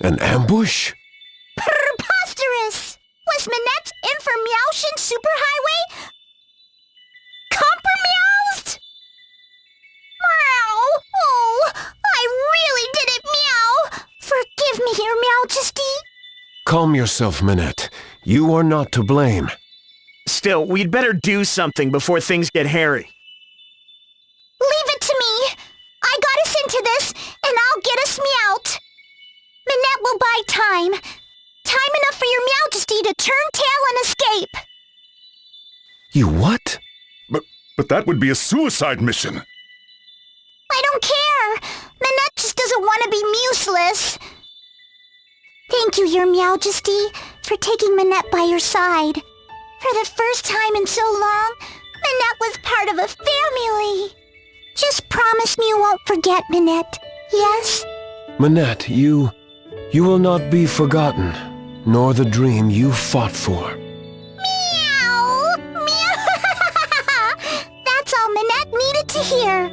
An ambush? Preposterous! Was Minette's information superhighway compromised? Meow! Oh, I really did it, meow! Forgive me, Your Majesty. Calm yourself, Minette. You are not to blame. Still, we'd better do something before things get hairy. Leave it to me. I got us this, and I'll get us Meowt. Minette will buy time. Time enough for your Meowjesty to turn tail and escape. You what? But that would be a suicide mission. I don't care. Minette just doesn't want to be useless. Thank you, your Meowjesty, for taking Minette by your side. For the first time in so long, Minette was part of a family. Just promise me you won't forget, Minette. Yes? Minette, you will not be forgotten, nor the dream you fought for. Meow! Meow! That's all Minette needed to hear.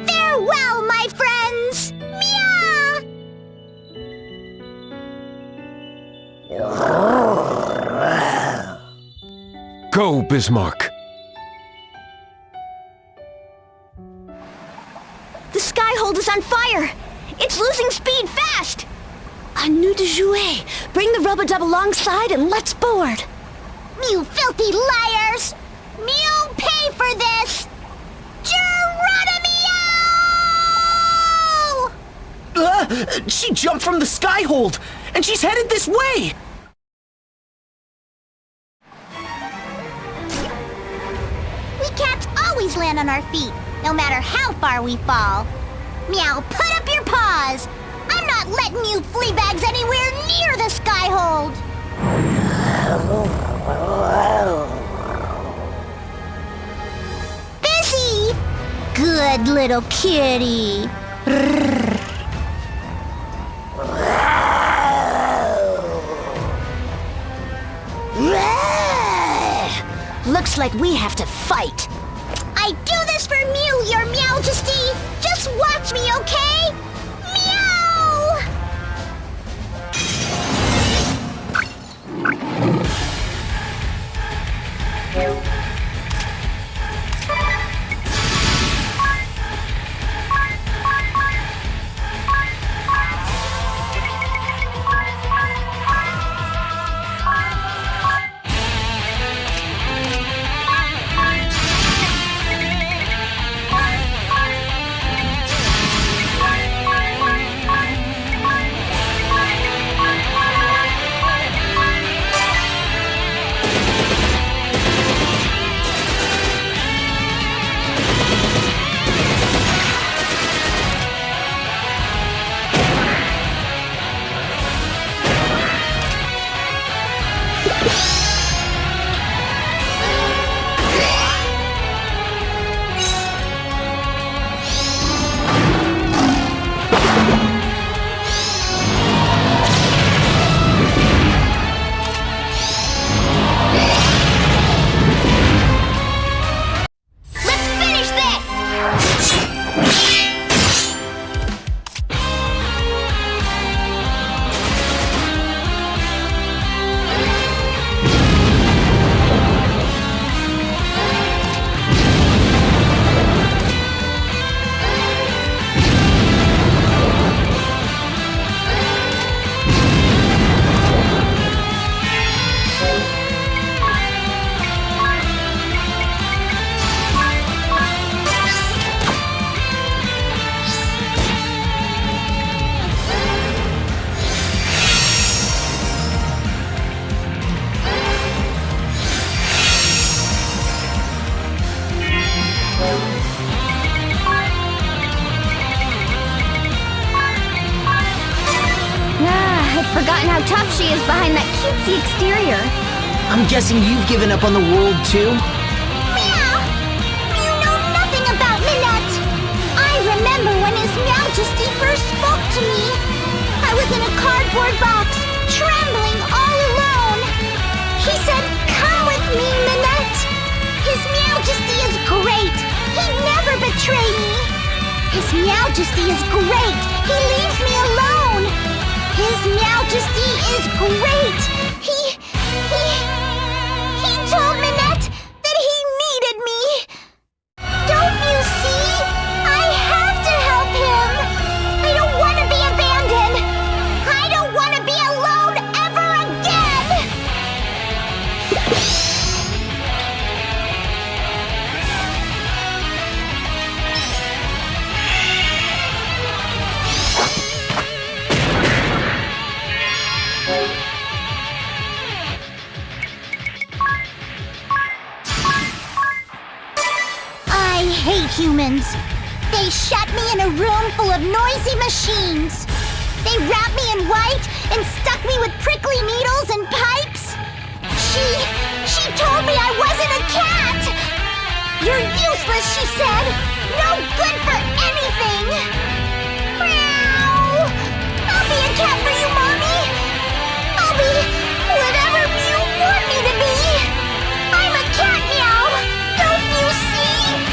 Farewell, my friends! Meow! Go, Bismarck. The Skyhold is on fire! It's losing speed fast! A nous de jouer. Bring the rub-a-dub alongside and let's board. You filthy liars! Mew pay for this! Geronimo! She jumped from the Skyhold, and she's headed this way! We cats always land on our feet, no matter how far we fall. Meow, put up your paws! I'm not letting you fleabags anywhere near the Skyhold! Busy! Good little kitty! Looks like we have to fight. I do this for Mew, your Meowjesty! Just watch me, okay? Meow! Forgotten how tough she is behind that cutesy exterior. I'm guessing you've given up on the world, too? Meow! You know nothing about Minette! I remember when His Majesty first spoke to me. I was in a cardboard box, trembling all alone. He said, "Come with me, Minette. His Majesty is great. He'd never betray me. His Majesty is great. He leaves me alone. His Majesty is great. He told Minette that he needed me. Don't you see? I have to help him. I don't want to be abandoned. I don't want to be alone ever again. omissions. They shut me in a room full of noisy machines. They wrapped me in white and stuck me with prickly needles and pipes. She told me I wasn't a cat. You're useless, she said. No good for anything. Meow. I'll be a cat for you, Mommy. I'll be whatever you want me to be. I'm a cat now. Don't you see?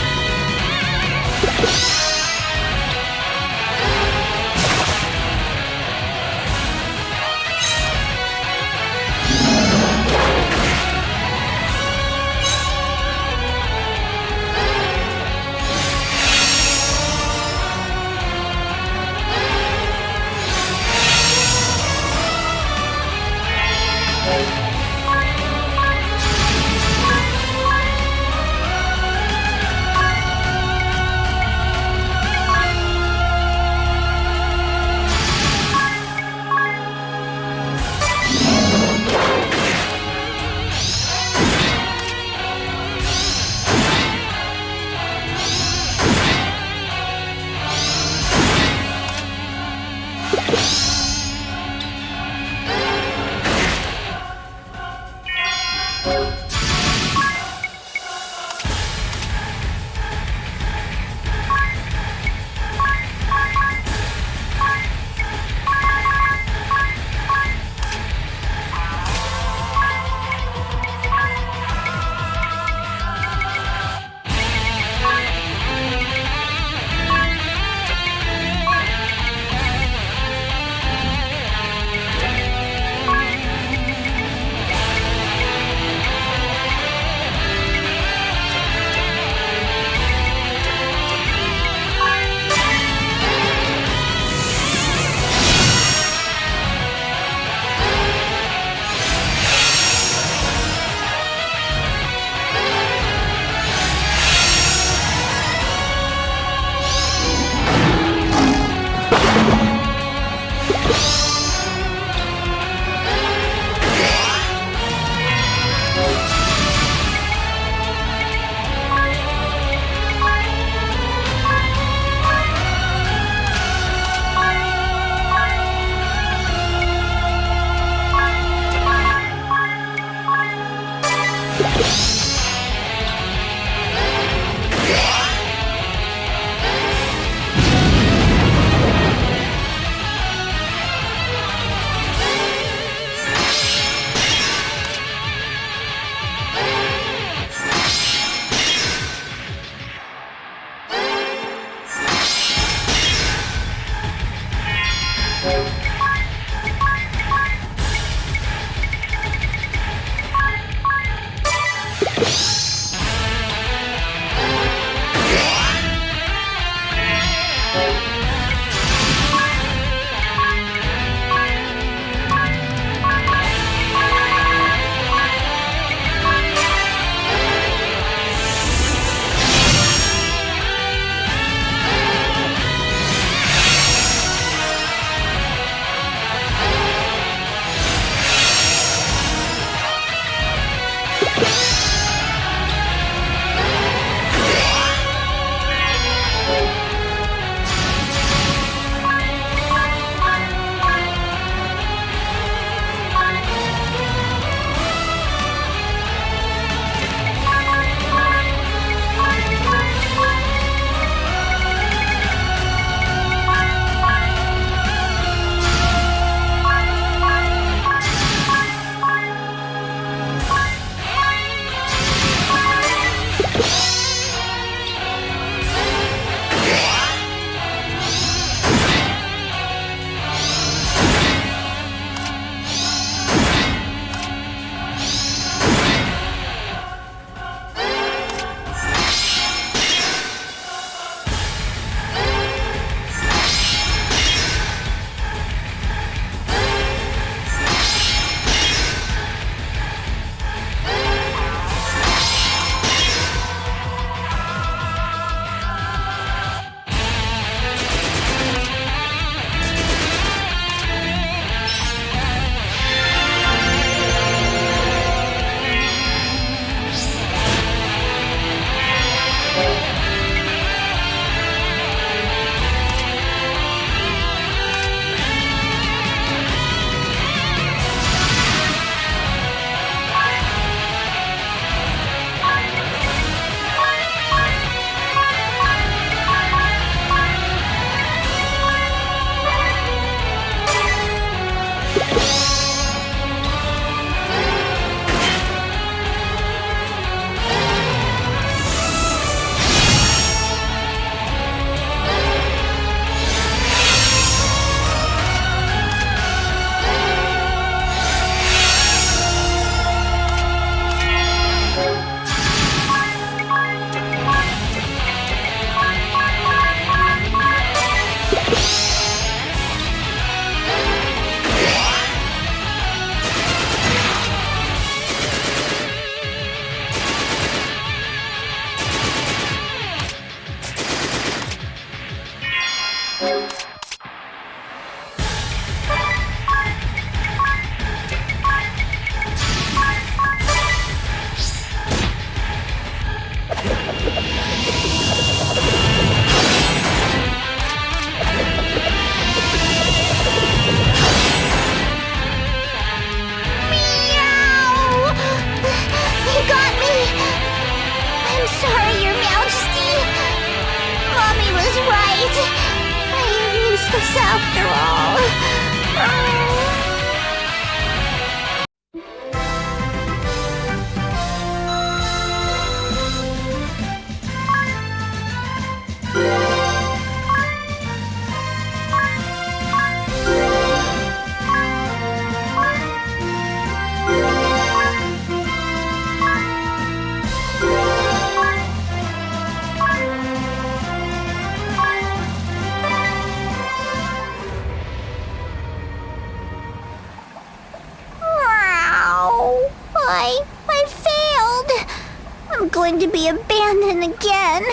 going to be abandoned again.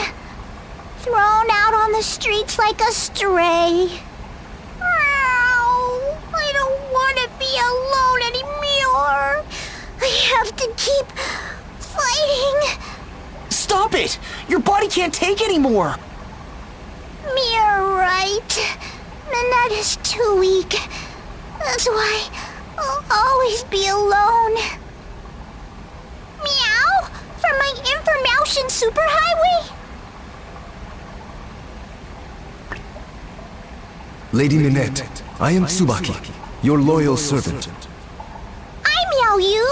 Thrown out on the streets like a stray. I don't want to be alone anymore. I have to keep fighting. Stop it! Your body can't take anymore! You're right. Minette is too weak. That's why I'll always be alone. Meow! For my information superhighway? Lady Minette, I am Tsubaki, your loyal servant. I meow you!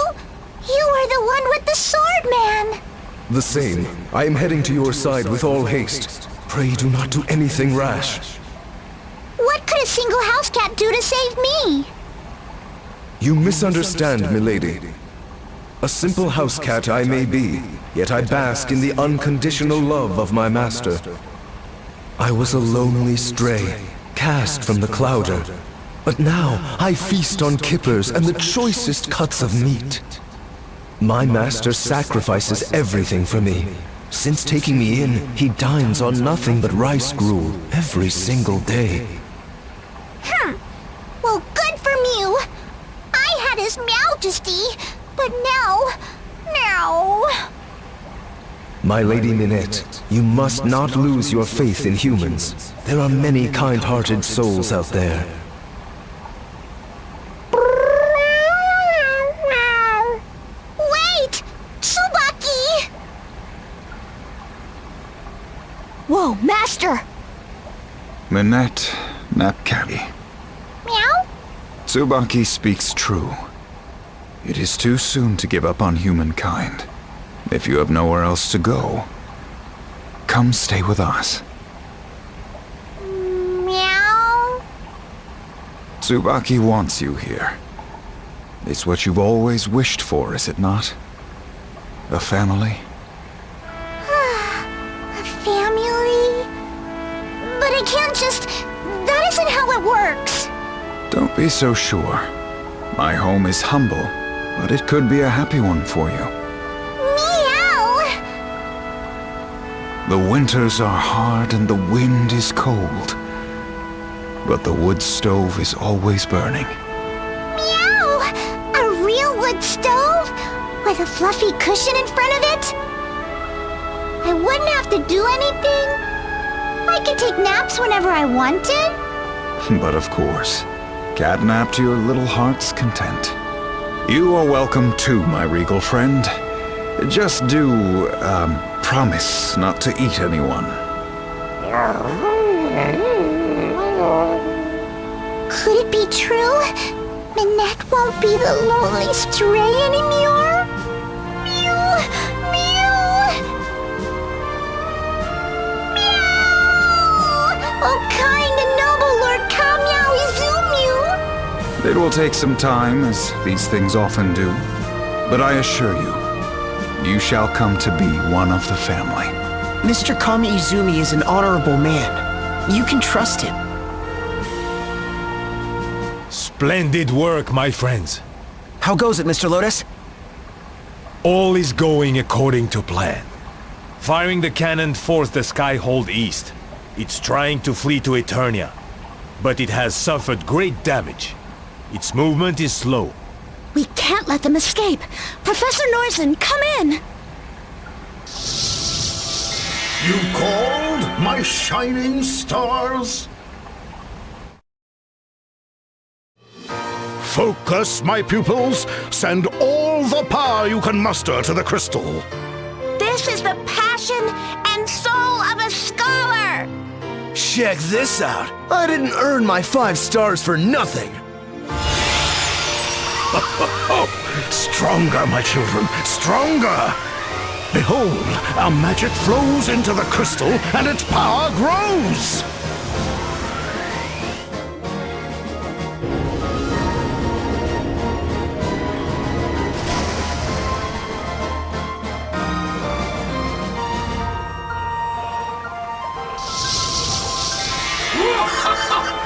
You are the one with the sword, man! The same. I am heading to your side with all haste. Pray do not do anything rash. What could a single house cat do to save me? You misunderstand, milady. A simple house cat I may be, yet I bask in the unconditional love of my master. I was a lonely stray, cast from the Clouder. But now I feast on kippers and the choicest cuts of meat. My master sacrifices everything for me. Since taking me in, he dines on nothing but rice gruel every single day. Well, good for Mew. I had his majesty, but now... My Lady Minette, you must not lose your faith in humans. There are many kind-hearted souls out there. Wait! Tsubaki! Whoa, Master! Minette, Napcatty. Meow? Tsubaki speaks true. It is too soon to give up on humankind. If you have nowhere else to go, come stay with us. Meow? Tsubaki wants you here. It's what you've always wished for, is it not? A family? A family? But I can't just... That isn't how it works. Don't be so sure. My home is humble, but it could be a happy one for you. The winters are hard and the wind is cold. But the wood stove is always burning. Meow! A real wood stove? With a fluffy cushion in front of it? I wouldn't have to do anything? I could take naps whenever I wanted? But of course, catnap to your little heart's content. You are welcome too, my regal friend. Just do, promise not to eat anyone. Could it be true? Minette won't be the lonely stray anymore? Mew! Mew! Meow! Oh, kind and noble Lord Kamyao Izumu! It will take some time, as these things often do. But I assure you, you shall come to be one of the family. Mr. Kami Izumi is an honorable man. You can trust him. Splendid work, my friends. How goes it, Mr. Lotus? All is going according to plan. Firing the cannon forced the Skyhold east. It's trying to flee to Eternia, but it has suffered great damage. Its movement is slow. We can't let them escape. Professor Noisen, come in! You called, my shining stars? Focus, my pupils. Send all the power you can muster to the crystal. This is the passion and soul of a scholar! Check this out. I didn't earn my 5 stars for nothing. Stronger, my children, stronger! Behold, our magic flows into the crystal and its power grows!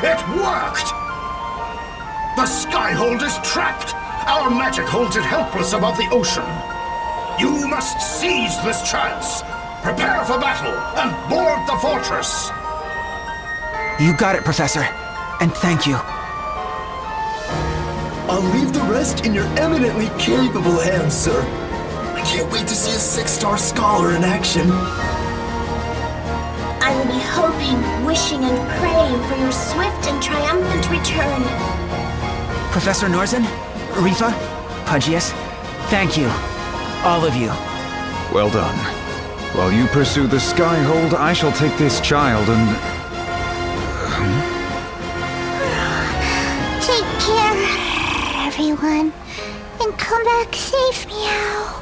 It worked! The Skyhold is trapped! Our magic holds it helpless above the ocean. You must seize this chance. Prepare for battle and board the fortress. You got it, Professor. And thank you. I'll leave the rest in your eminently capable hands, sir. I can't wait to see a 6-star scholar in action. I will be hoping, wishing, and praying for your swift and triumphant return. Professor Norzen, Rifa, Pudgius, thank you. All of you. Well done. While you pursue the Skyhold, I shall take this child and... Take care, everyone, and come back safe, meow.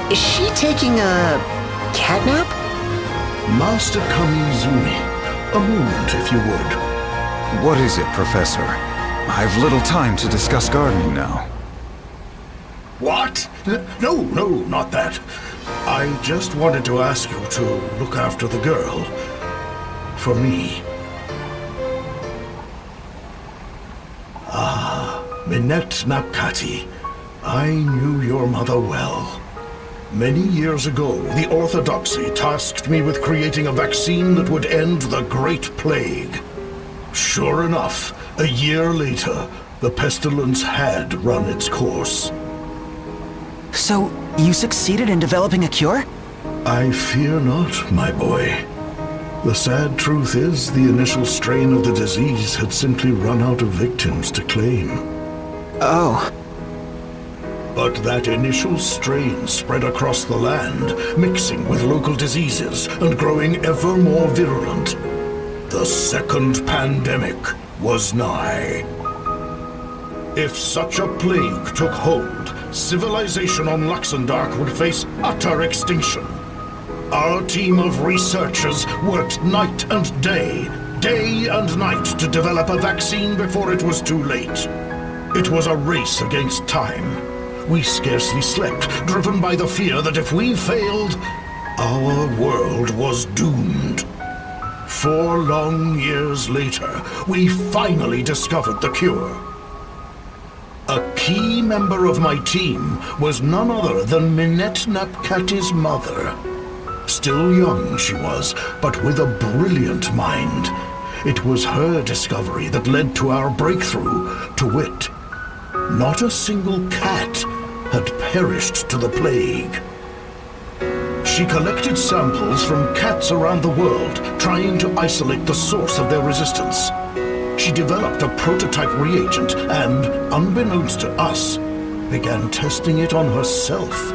Is she taking a catnap? Master Kamizumi, a moment if you would. What is it, Professor? I've little time to discuss gardening now. What? No, not that. I just wanted to ask you to look after the girl. For me. Ah, Minette Napkati. I knew your mother well. Many years ago, the Orthodoxy tasked me with creating a vaccine that would end the Great Plague. Sure enough, a year later, the pestilence had run its course. So, you succeeded in developing a cure? I fear not, my boy. The sad truth is, the initial strain of the disease had simply run out of victims to claim. Oh. But that initial strain spread across the land, mixing with local diseases and growing ever more virulent. The second pandemic was nigh. If such a plague took hold, civilization on Luxendark would face utter extinction. Our team of researchers worked night and day and night to develop a vaccine before it was too late. It was a race against time. We scarcely slept, driven by the fear that if we failed, our world was doomed. 4 long years later, we finally discovered the cure. A key member of my team was none other than Minette Napkati's mother. Still young she was, but with a brilliant mind. It was her discovery that led to our breakthrough, to wit, not a single cat had perished to the plague. She collected samples from cats around the world, trying to isolate the source of their resistance. She developed a prototype reagent and, unbeknownst to us, began testing it on herself.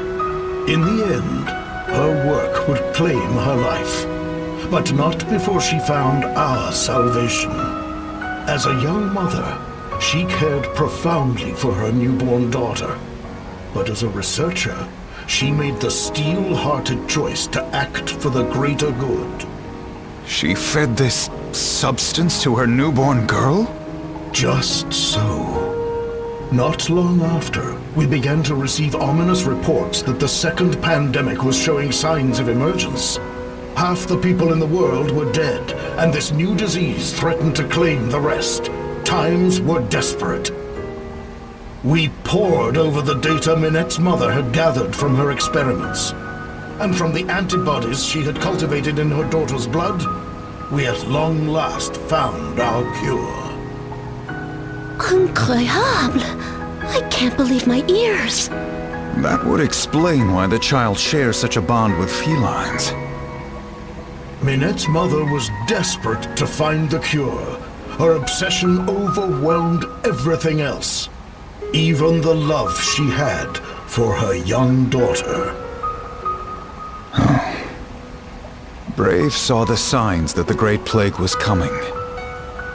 In the end, her work would claim her life, but not before she found our salvation. As a young mother, she cared profoundly for her newborn daughter. But as a researcher, she made the steel-hearted choice to act for the greater good. She fed this substance to her newborn girl? Just so. Not long after, we began to receive ominous reports that the second pandemic was showing signs of emergence. Half the people in the world were dead, and this new disease threatened to claim the rest. Times were desperate. We pored over the data Minette's mother had gathered from her experiments. And from the antibodies she had cultivated in her daughter's blood, we at long last found our cure. Incroyable! I can't believe my ears. That would explain why the child shares such a bond with felines. Minette's mother was desperate to find the cure. Her obsession overwhelmed everything else. Even the love she had for her young daughter. Brave saw the signs that the Great Plague was coming.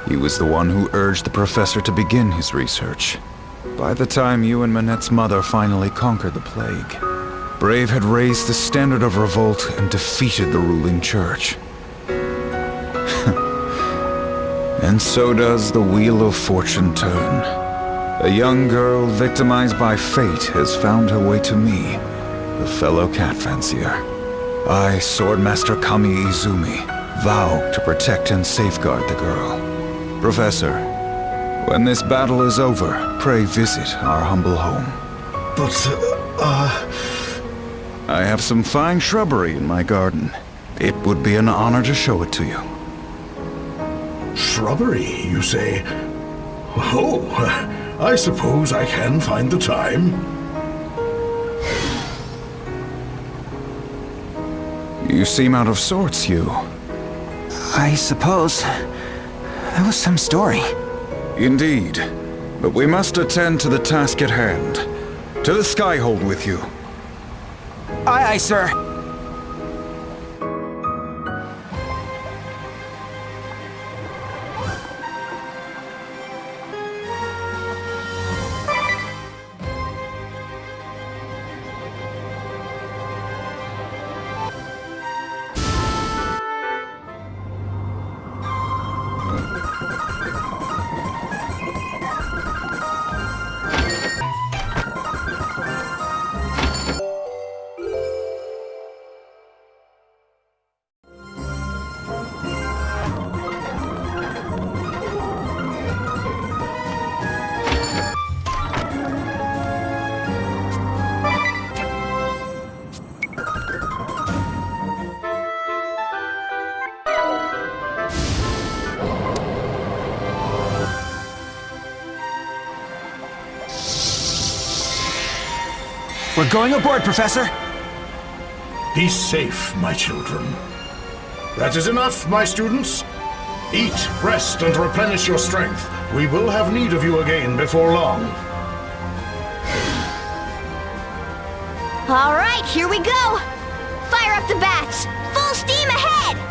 He was the one who urged the professor to begin his research. By the time you and Minette's mother finally conquered the plague, Brave had raised the standard of revolt and defeated the ruling church. And so does the Wheel of Fortune turn. A young girl victimized by fate has found her way to me, the fellow cat fancier. I, Swordmaster Kami Izumi, Vow to protect and safeguard the girl. Professor, when this battle is over, pray visit our humble home. But, I have some fine shrubbery in my garden. It would be an honor to show it to you. Shrubbery, you say? Oh, I suppose I can find the time. You seem out of sorts, Hugh. I suppose there was some story. Indeed. But we must attend to the task at hand. To the Skyhold with you. Aye, aye, sir. We're going aboard, Professor. Be safe, my children. That is enough, my students. Eat, rest, and replenish your strength. We will have need of you again before long. All right, here we go. Fire up the bats. Full steam ahead.